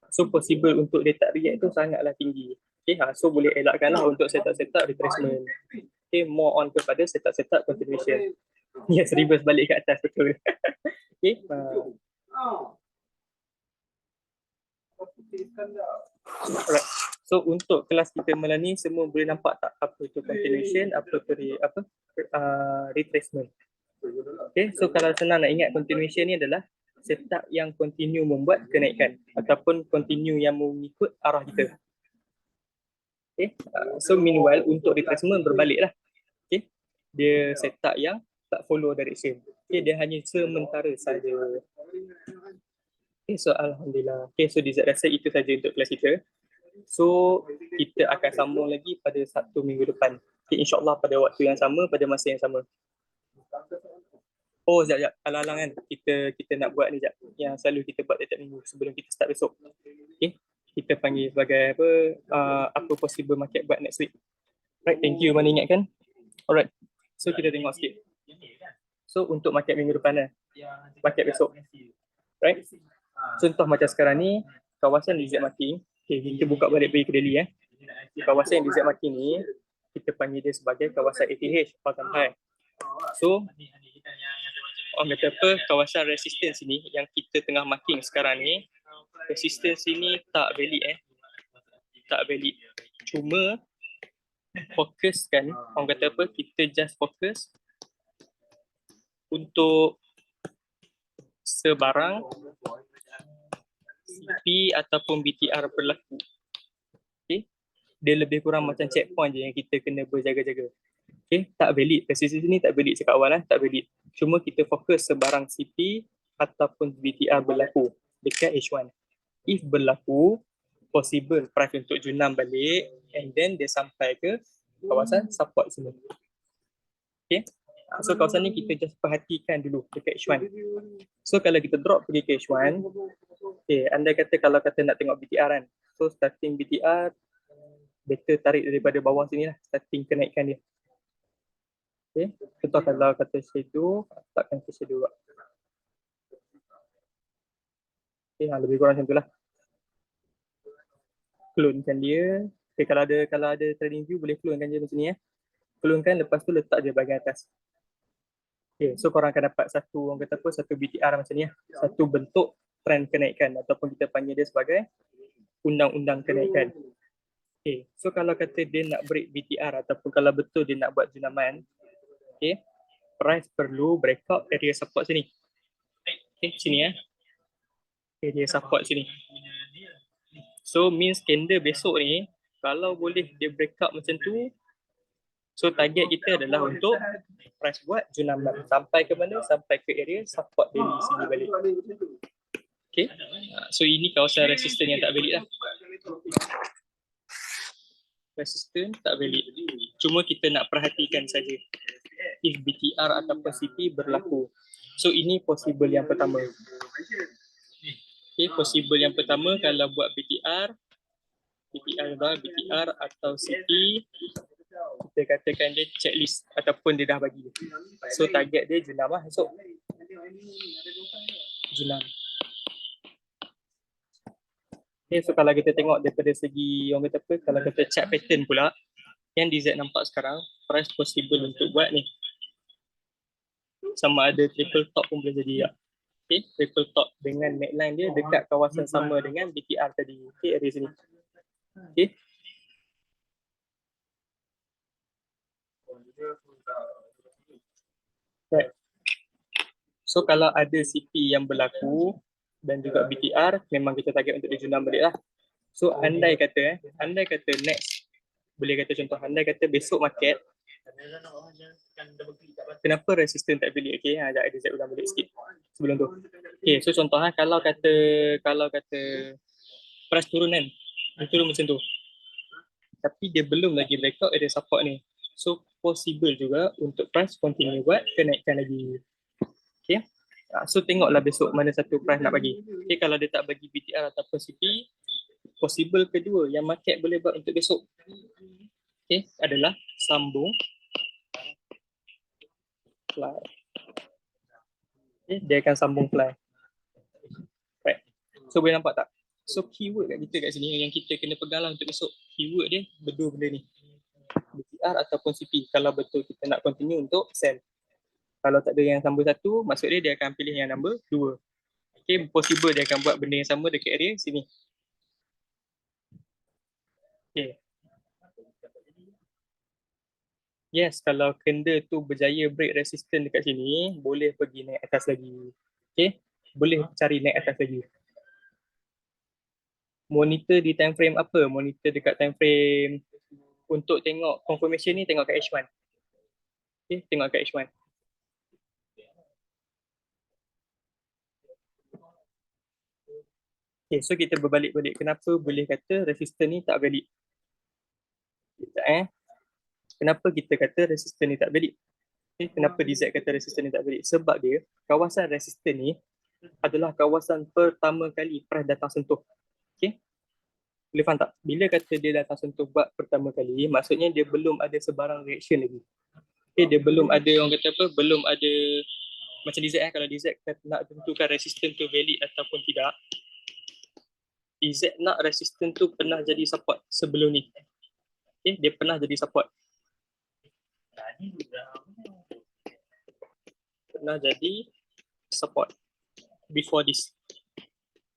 So possible untuk dia tak react tu sangatlah tinggi. Okay, so boleh elakkan lah untuk setup retracement. Okay, more on kepada setup continuation. Yes, reverse balik ke atas betul. Okay. Alright. So untuk kelas kita malam ni semua boleh nampak tak apa itu continuation, apa tu retracement. Okay, so kalau senang nak ingat continuation ni adalah setup yang continue membuat kenaikan ataupun continue yang mengikut arah kita. Okay, so meanwhile untuk retracement berbalik lah. Okay, dia setup yang tak follow direction. Okay, dia hanya sementara saja. Okay, so alhamdulillah. Okay, so Dizat rasa itu saja untuk kelas kita. So kita akan sambung lagi pada Sabtu minggu depan. Okay, InsyaAllah pada waktu yang sama, pada masa yang sama. Oh, sekejap. Alang-alang kan. Kita nak buat ni sekejap. Yang selalu kita buat setiap minggu sebelum kita start besok. Okay. Kita panggil sebagai apa possible market buat next week. Right, thank you mana ingatkan. Alright. So kita tengok sikit. So untuk market minggu depan lah. Market besok. Right. Contoh macam sekarang ni, kawasan DZ marking. Okay, kita buka balik pergi ke daily Kawasan DZ marking ni, kita panggil dia sebagai kawasan ATH, all-time high. So, orang kata apa, kawasan resistance ni yang kita tengah marking sekarang ni, resistance ini tak valid tak valid. Cuma fokuskan, orang kata apa, kita just fokus untuk sebarang CP ataupun BTR berlaku. Okay, dia lebih kurang macam checkpoint je yang kita kena berjaga-jaga. Okay, tak valid. Resistance ni tak valid cakap awal tak valid. Cuma kita fokus sebarang CP ataupun BTR berlaku dekat H1. If berlaku, possible price untuk junam balik and then dia sampai ke kawasan support sini. Okay, so kawasan ni kita just perhatikan dulu dekat H1. So kalau kita drop pergi ke H1, okay, anda kata kalau kata nak tengok BTR kan, so starting BTR better tarik daripada bawah sini lah, starting kenaikan dia. Okay, contoh kalau kata shadow, takkan ke shadow lah. Okay, lebih kurang macam tu lah. Clonekan dia. Okay, kalau ada trading view boleh clonekan je macam ni Clonekan, lepas tu letak dia bahagian atas. Okay, so korang akan dapat satu, orang kata apa, satu BTR macam ni Satu bentuk trend kenaikan ataupun kita panggil dia sebagai undang-undang kenaikan. Okay, so kalau kata dia nak break BTR ataupun kalau betul dia nak buat junaman, okay, price perlu breakout area support sini. Okay, sini area support sini. So means candle besok ni, kalau boleh dia break up macam tu, so target kita adalah untuk price buat Jun 16. Sampai ke mana? Sampai ke area support daily sini balik. Okay. So ini kawasan resisten yang tak valid lah. Resisten tak valid. Cuma kita nak perhatikan saja if BTR ataupun CP berlaku. So ini possible yang pertama. Okay, possible yang pertama kalau buat BTR atau CP, kita katakan dia checklist ataupun dia dah bagi. So target dia Jun 6 lah esok. Jun 6. Okay, so kalau kita tengok daripada segi orang kata apa, kalau kita chart pattern pula, yang DZ nampak sekarang, price possible untuk buat ni. Sama ada triple top pun boleh jadi ya. Okay, triple top dengan neckline dia dekat kawasan sama dengan BTR tadi. Okay, area sini. Okay. Right. So kalau ada CP yang berlaku dan juga BTR, memang kita target untuk dijunam balik lah. So andai kata next, boleh kata contoh, andai kata besok market, kenapa resisten tak valid? Okay, ada Z ulang balik sikit sebelum tu. Okay, so contoh kalau kata price turun kan, dia turun macam tu, tapi dia belum lagi breakout area support ni. So possible juga untuk price continue buat kenaikan lagi. Okay. So tengoklah besok mana satu price nak bagi. Okay, kalau dia tak bagi BTR ataupun CP, possible kedua yang market boleh buat untuk besok, okay, adalah sambung fly. Okay, dia akan sambung fly. Right. So boleh nampak tak? So keyword kat kita kat sini yang kita kena pegang lah untuk besok. Keyword dia berdua benda ni, BTR ataupun CP, kalau betul kita nak continue untuk sell. Kalau tak ada yang number 1, maksud dia akan pilih yang number 2. Okay, possible dia akan buat benda yang sama dekat area sini. Okay. Yes, kalau candle tu berjaya break resistance dekat sini, boleh pergi naik atas lagi. Okay, boleh cari naik atas lagi. Monitor di time frame apa? Monitor dekat time frame untuk tengok confirmation ni, tengok kat H1. Okay, tengok kat H1. Okay, so kita berbalik-balik. Kenapa boleh kata resistance ni tak valid? Kenapa kita kata resistance ni tak valid? Okay, kenapa DZ kata resistance ni tak valid? Sebab dia, kawasan resistance ni adalah kawasan pertama kali price datang sentuh. Okay? Boleh faham tak? Bila kata dia datang sentuh buat pertama kali, maksudnya dia belum ada sebarang reaction lagi. Okay, dia belum ada, orang kata apa, belum ada, macam DZ kalau DZ nak tentukan resistance tu valid ataupun tidak, DZ nak resistance tu pernah jadi support sebelum ni. Okay, dia pernah jadi support. Pernah jadi support before this.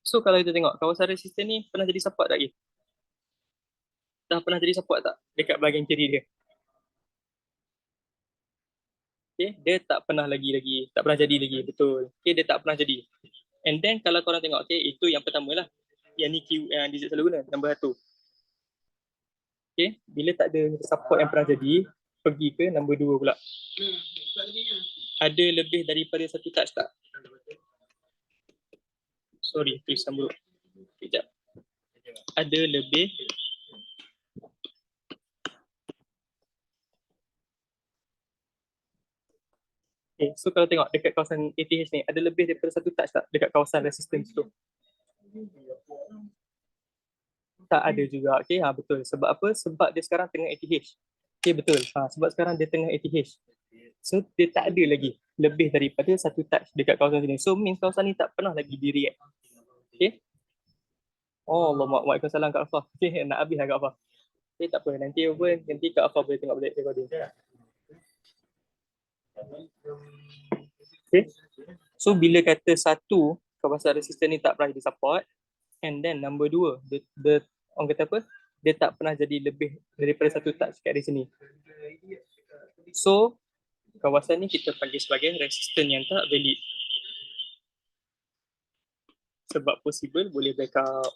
So kalau kita tengok kawasan resistance ni pernah jadi support tak? Dah pernah jadi support tak dekat bahagian kiri dia? Okay, dia tak pernah lagi, tak pernah jadi lagi, betul. Okay, dia tak pernah jadi. And then kalau korang tengok, okay, itu yang pertama lah. Yang ni yang DZ selalu guna, nombor 1. Okay, bila tak ada support yang pernah jadi, pergi ke nombor 2 pula. Ada lebih daripada satu touch tak? Sorry, please sambut. Sekejap. Ada lebih okay, so kalau tengok dekat kawasan ATH ni, ada lebih daripada satu touch tak dekat kawasan resistance tu? Tak ada juga. Okay, betul. Sebab apa? Sebab dia sekarang tengah ATH. Okay, betul. Sebab sekarang dia tengah ATH. So, dia tak ada lagi lebih daripada satu touch dekat kawasan sini. So, means kawasan ni tak pernah lagi di-react. Okay. Oh, Allah, waalaikumsalam Kak Afah. Okay, nak habis lah Kak Afah. Okay, tak apa. Nanti Kak Afah boleh tengok balik recording. Okay. So, bila kata satu, kawasan resistance ni tak pernah jadi support, and then number 2, orang kata apa? Dia tak pernah jadi lebih daripada satu touch kat di sini. So, kawasan ni kita panggil sebagai resistance yang tak valid. Sebab possible boleh break out.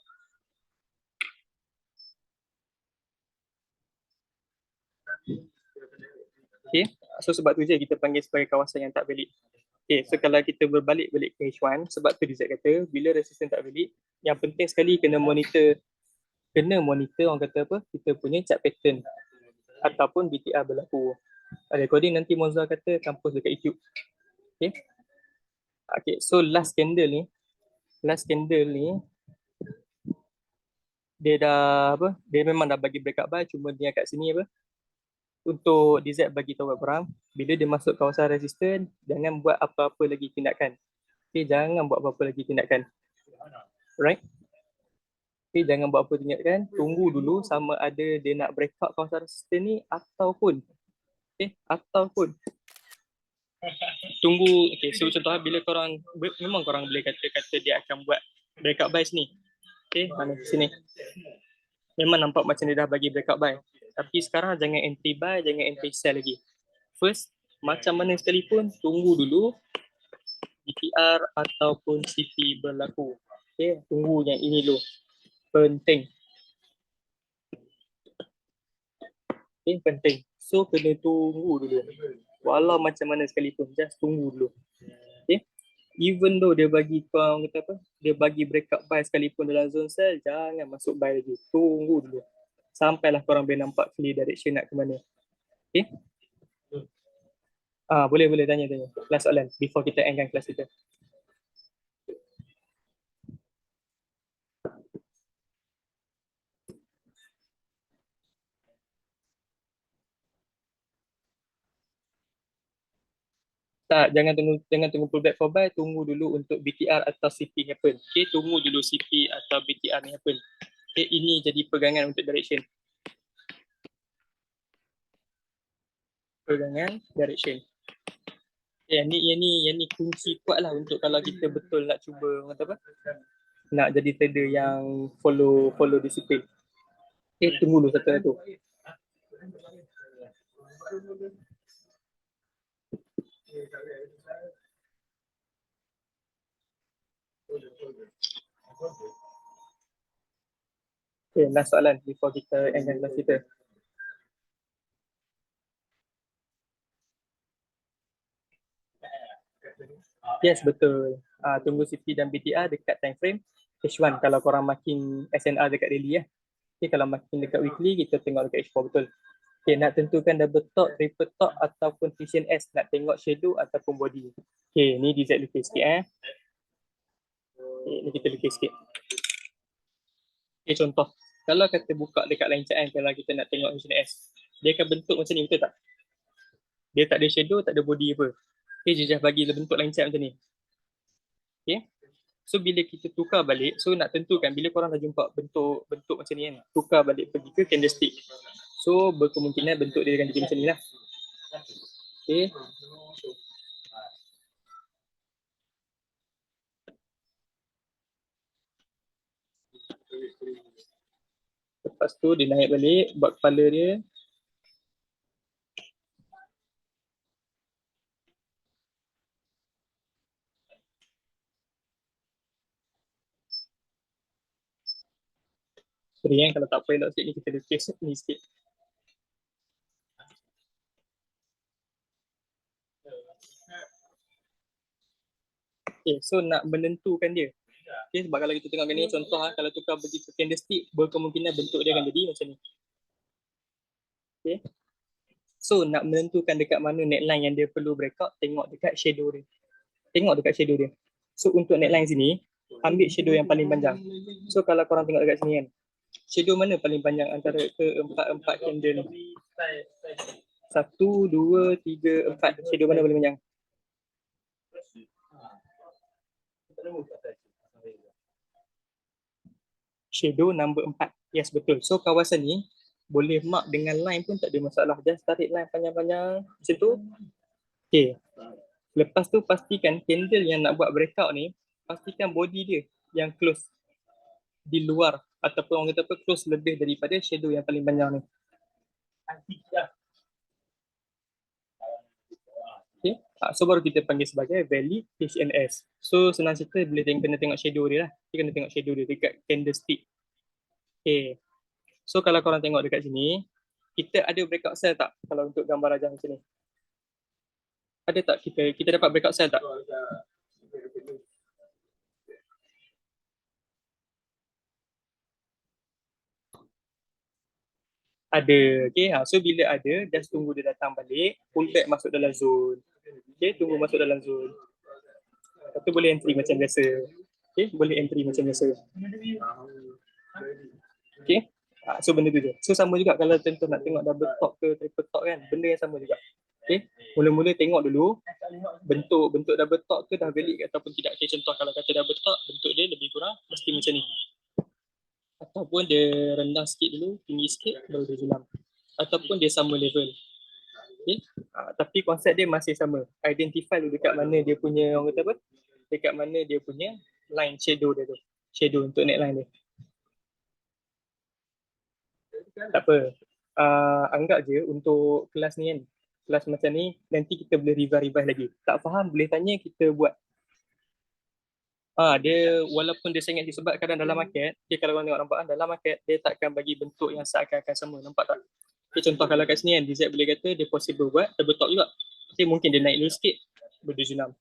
Okay, so sebab tu je kita panggil sebagai kawasan yang tak valid. Okay, so kalau kita berbalik-balik ke H1, sebab tu Dizat kata, bila resistance tak valid, yang penting sekali kena monitor orang kata apa, kita punya chart pattern ataupun BTR berlaku. Recording nanti Monza kata kampus dekat YouTube. Okay. Okay, so last candle ni dia dah apa? Dia memang dah bagi breakup buy, cuma dia kat sini apa? Untuk DZ bagi tahu kat korang, bila dia masuk kawasan resisten, jangan buat apa-apa lagi tindakan. Okay, jangan buat apa-apa lagi tindakan. Right? Okay, jangan buat apa tindakan, tunggu dulu sama ada dia nak breakout kawasan resisten ni ataupun tunggu. Okay, so contohnya bila korang memang korang boleh kata dia akan buat breakout buy sini. Okay, mana sini. Memang nampak macam dia dah bagi breakout buy. Tapi sekarang jangan entry buy, jangan entry sell lagi. First, macam mana sekalipun, tunggu dulu BTR ataupun CP berlaku. Okay, tunggu yang ini dulu. Penting. Okay, penting. So, kena tunggu dulu. Walau macam mana sekalipun, just tunggu dulu. Okay. Even though dia bagi kau kata apa, dia bagi breakup buy sekalipun dalam zone sell, jangan masuk buy lagi. Tunggu dulu. Sampailah korang boleh nampak clear direction nak ke mana. Okay. Boleh tanya. Last soalan before kita endkan kelas kita. Tak, jangan tunggu pullback for buy, tunggu dulu untuk BTR atau CP happen. Okay, tunggu dulu CP atau BTR ni happen. Okay, ini jadi pegangan untuk direction. Pegangan direction. Yang ni kunci kuat lah untuk kalau kita betul nak cuba kata apa? Nak jadi trader yang follow disiplin. Okay, tunggu dulu satu-satu. Okay, last soalan before kita endkan kelas kita. Yes, betul. Tunggu CP dan BTR dekat time frame H1 kalau korang makin SNR dekat daily ya. Okay, kalau makin dekat weekly, kita tengok dekat H4 betul. Okay, nak tentukan double top, triple top ataupun Vision S, nak tengok shadow ataupun body. Okay, ni DZ lukis sikit Okay, ni kita lukis sikit. Okay, contoh. Kalau kata buka dekat line chart kalau kita nak tengok Vision S, dia akan bentuk macam ni, betul tak? Dia tak ada shadow, tak ada body apa. Okay, dia just bagi bentuk line chart macam ni. Okay. So bila kita tukar balik, so nak tentukan bila korang dah jumpa bentuk macam ni kan, tukar balik pergi ke candlestick. So berkemungkinan bentuk dia akan jadi macam ni lah. Okay. Lepas tu dia naik balik, buat kepala dia. Sorry kalau tak apa elok sikit ni, kita lukis ni sikit. Okay, so nak menentukan dia. Okay, sebab kalau kita tengok ni, contoh kalau tukar pergi ke candlestick, berkemungkinan bentuk dia akan jadi macam ni. Okay. So nak menentukan dekat mana neckline yang dia perlu breakout, tengok dekat shadow dia. So untuk neckline sini, ambil shadow yang paling panjang. So kalau korang tengok dekat sini kan, shadow mana paling panjang antara keempat candle ni? 1, 2, 3, 4. Shadow mana paling panjang? Shadow number 4. Yes, betul. So kawasan ni boleh mark dengan line pun tak ada masalah. Just tarik line panjang-panjang macam tu. Okay. Lepas tu pastikan candle yang nak buat breakout ni, pastikan body dia yang close di luar ataupun orang kata apa, close lebih daripada shadow yang paling panjang ni. Okay. So baru kita panggil sebagai valid HNS. So senang cerita boleh kena tengok shadow dia lah. Kita kena tengok shadow dia dekat candlestick. Okay. So kalau korang tengok dekat sini, Kita ada breakout cell tak kalau untuk gambar rajah macam ni? Ada tak kita dapat breakout cell tak? Ada. Okay, so bila ada, just tunggu dia datang balik, pull back masuk dalam zone. Okay, tunggu masuk dalam zone. Lepas tu boleh entry macam biasa. Okay, boleh entry macam biasa. Okay, so benda tu je. So sama juga kalau contoh nak tengok double top ke triple top kan, benda yang sama juga. Okay, mula-mula tengok dulu bentuk double top tu dah valid ataupun tidak. Okay, contoh kalau kata double top, bentuk dia lebih kurang mesti macam ni. Ataupun dia rendah sikit dulu, tinggi sikit, baru dia jelam. Ataupun dia sama level. Okay? Tapi konsep dia masih sama. Identify dulu dekat mana dia punya, orang kata apa? Dekat mana dia punya line shadow dia tu. Shadow untuk neckline dia. Tak apa. Anggap je untuk kelas ni kan. Kelas macam ni, nanti kita boleh revise lagi. Tak faham, boleh tanya, kita buat. Dia walaupun dia sangat disebab kadang dalam market, dia kalau orang tengok nampak dalam market, dia takkan bagi bentuk yang seakan-akan sama. Nampak tak? Okay, contoh kalau kat sini kan, DZ boleh kata dia possible buat double top juga. Okay, mungkin dia naik dulu sikit, berdujunam.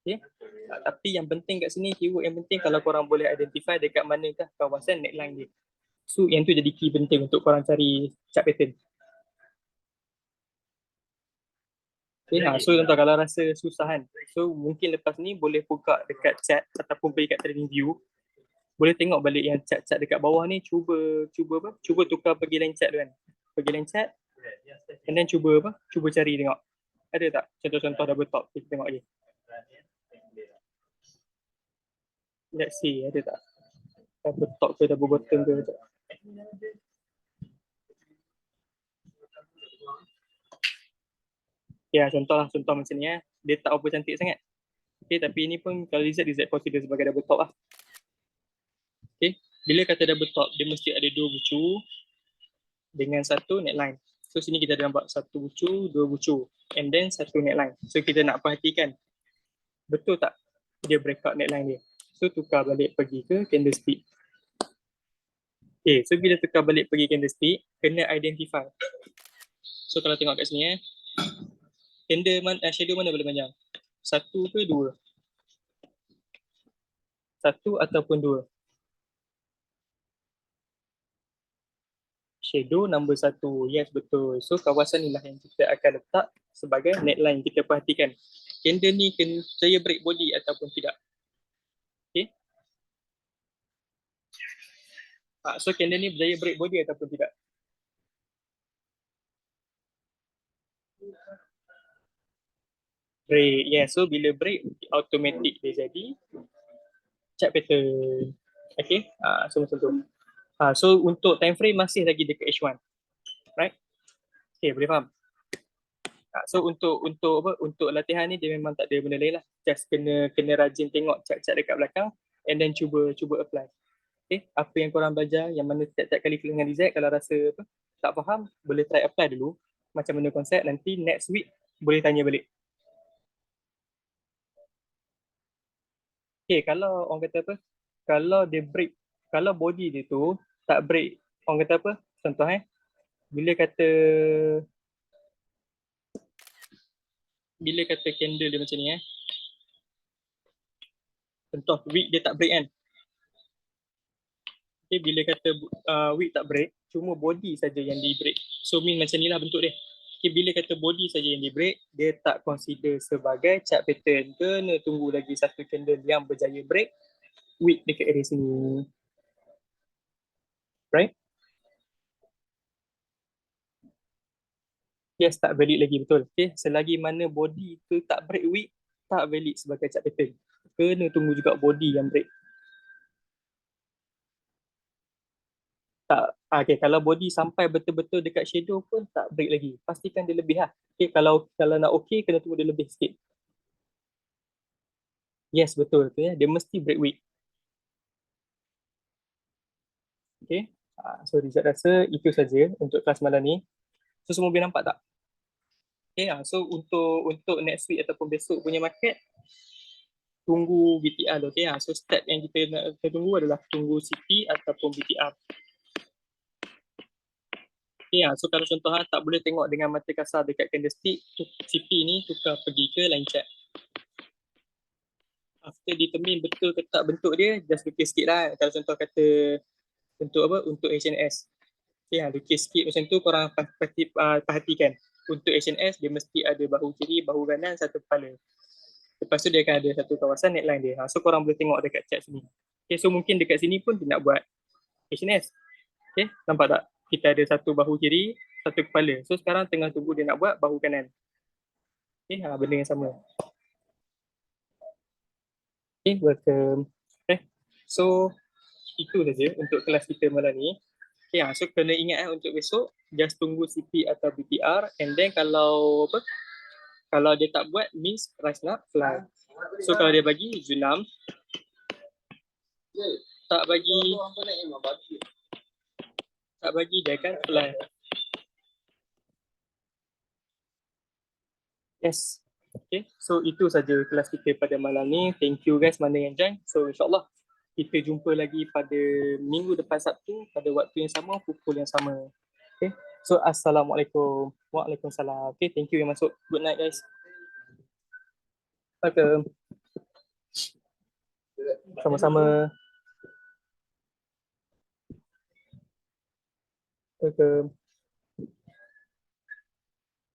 Okay. Tapi yang penting kat sini, keyword yang penting kalau korang boleh identify dekat manakah kawasan neckline dia. So yang tu jadi key penting untuk korang cari chart pattern. Okay, so contoh kalau rasa susah kan, so mungkin lepas ni boleh buka dekat chat ataupun pergi kat trading view, boleh tengok balik yang chat-chat dekat bawah ni, cuba tukar pergi line chat tu kan. Pergi line chat, and then cuba cari tengok. Ada tak contoh-contoh double top, kita tengok je. Let's see, ada tak double top ke double bottom ke tak. Ya, contoh macam ni dia tak apa cantik sangat. Okay, tapi ini pun kalau DZ consider sebagai double top lah. Okay, bila kata double top, dia mesti ada dua bucu dengan satu neckline. So sini kita ada nampak satu bucu, dua bucu, and then satu neckline. So kita nak perhatikan betul tak dia breakout neckline dia. So tukar balik pergi ke candlestick. Okay, so bila tukar balik pergi candlestick, kena identify. So kalau tengok kat sini shadow mana boleh panjang? Satu ke dua? Satu ataupun dua? Shadow number satu. Yes, betul. So kawasan inilah yang kita akan letak sebagai neckline. Kita perhatikan candle ni kena saya break body ataupun tidak. Okay. So candle ni berjaya break body ataupun tidak? Break. Yes, so bila break automatic dia jadi chart pattern. Okay. So macam tu. So untuk time frame masih lagi dekat H1. Right? Okay, boleh faham? So untuk latihan ni dia memang tak ada benda lain lah. Just kena rajin tengok chart-chart dekat belakang and then cuba apply. Okay, apa yang korang belajar, yang mana setiap kali kelas dengan Rizal, kalau rasa tak faham, boleh try apply dulu. Macam mana konsep, nanti next week boleh tanya balik. Okay, kalau orang kata kalau dia break, kalau body dia tu tak break, orang kata contoh bila kata candle dia macam ni contoh wick dia tak break kan. Okay, bila kata wick tak break, cuma body saja yang di break. So mean macam ni lah bentuk dia. Okay, bila kata body saja yang di break, dia tak consider sebagai chart pattern. Kena tunggu lagi satu candle yang berjaya break wick dekat area sini. Right? Yes, tak valid lagi, betul. Okay, selagi mana body tu tak break wick, tak valid sebagai chart pattern. Kena tunggu juga body yang break. Tak. Okay, kalau body sampai betul-betul dekat shadow pun tak break lagi. Pastikan dia lebih lah. Okay, kalau nak okay, kena tunggu dia lebih sikit. Yes, betul. Dia mesti break week. Okay. So Rizal rasa itu saja untuk kelas malam ni. So semua boleh nampak tak? Okay, so untuk next week ataupun besok punya market, tunggu BTR tu. Okay, so step yang kita tunggu adalah tunggu CP ataupun BTR. Okay, so kalau contoh tak boleh tengok dengan mata kasar dekat candlestick, CP ni tukar pergi ke line chart. After determine betul ke tak bentuk dia, just lukis sikit lah. Kalau contoh kata untuk apa? Untuk HNS. Okay, lukis sikit macam tu, korang perhatikan. Untuk HNS, dia mesti ada bahu kiri, bahu kanan, satu kepala. Lepas tu dia akan ada satu kawasan neckline dia. So korang boleh tengok dekat chart sini. Okay, so mungkin dekat sini pun dia nak buat HNS. Okay, nampak tak? Kita ada satu bahu kiri, satu kepala. So sekarang tengah tunggu dia nak buat bahu kanan. Okay, benda yang sama. Okay, welcome. Okay, so itu saja untuk kelas kita malam ni. Okay, so kena ingat untuk besok, just tunggu CP atau BPR, and then kalau apa, kalau dia tak buat, means price nak fly. So kalau dia bagi Zunam, tak bagi dia akan fly. Yes. Okay, so itu saja kelas kita pada malam ni. Thank you guys mana yang join. So insyaAllah kita jumpa lagi pada minggu depan Sabtu pada waktu yang sama, pukul yang sama. Okay, so Assalamualaikum. Waalaikumsalam. Okay, thank you yang masuk. Good night guys. Welcome. Sama-sama. Welcome.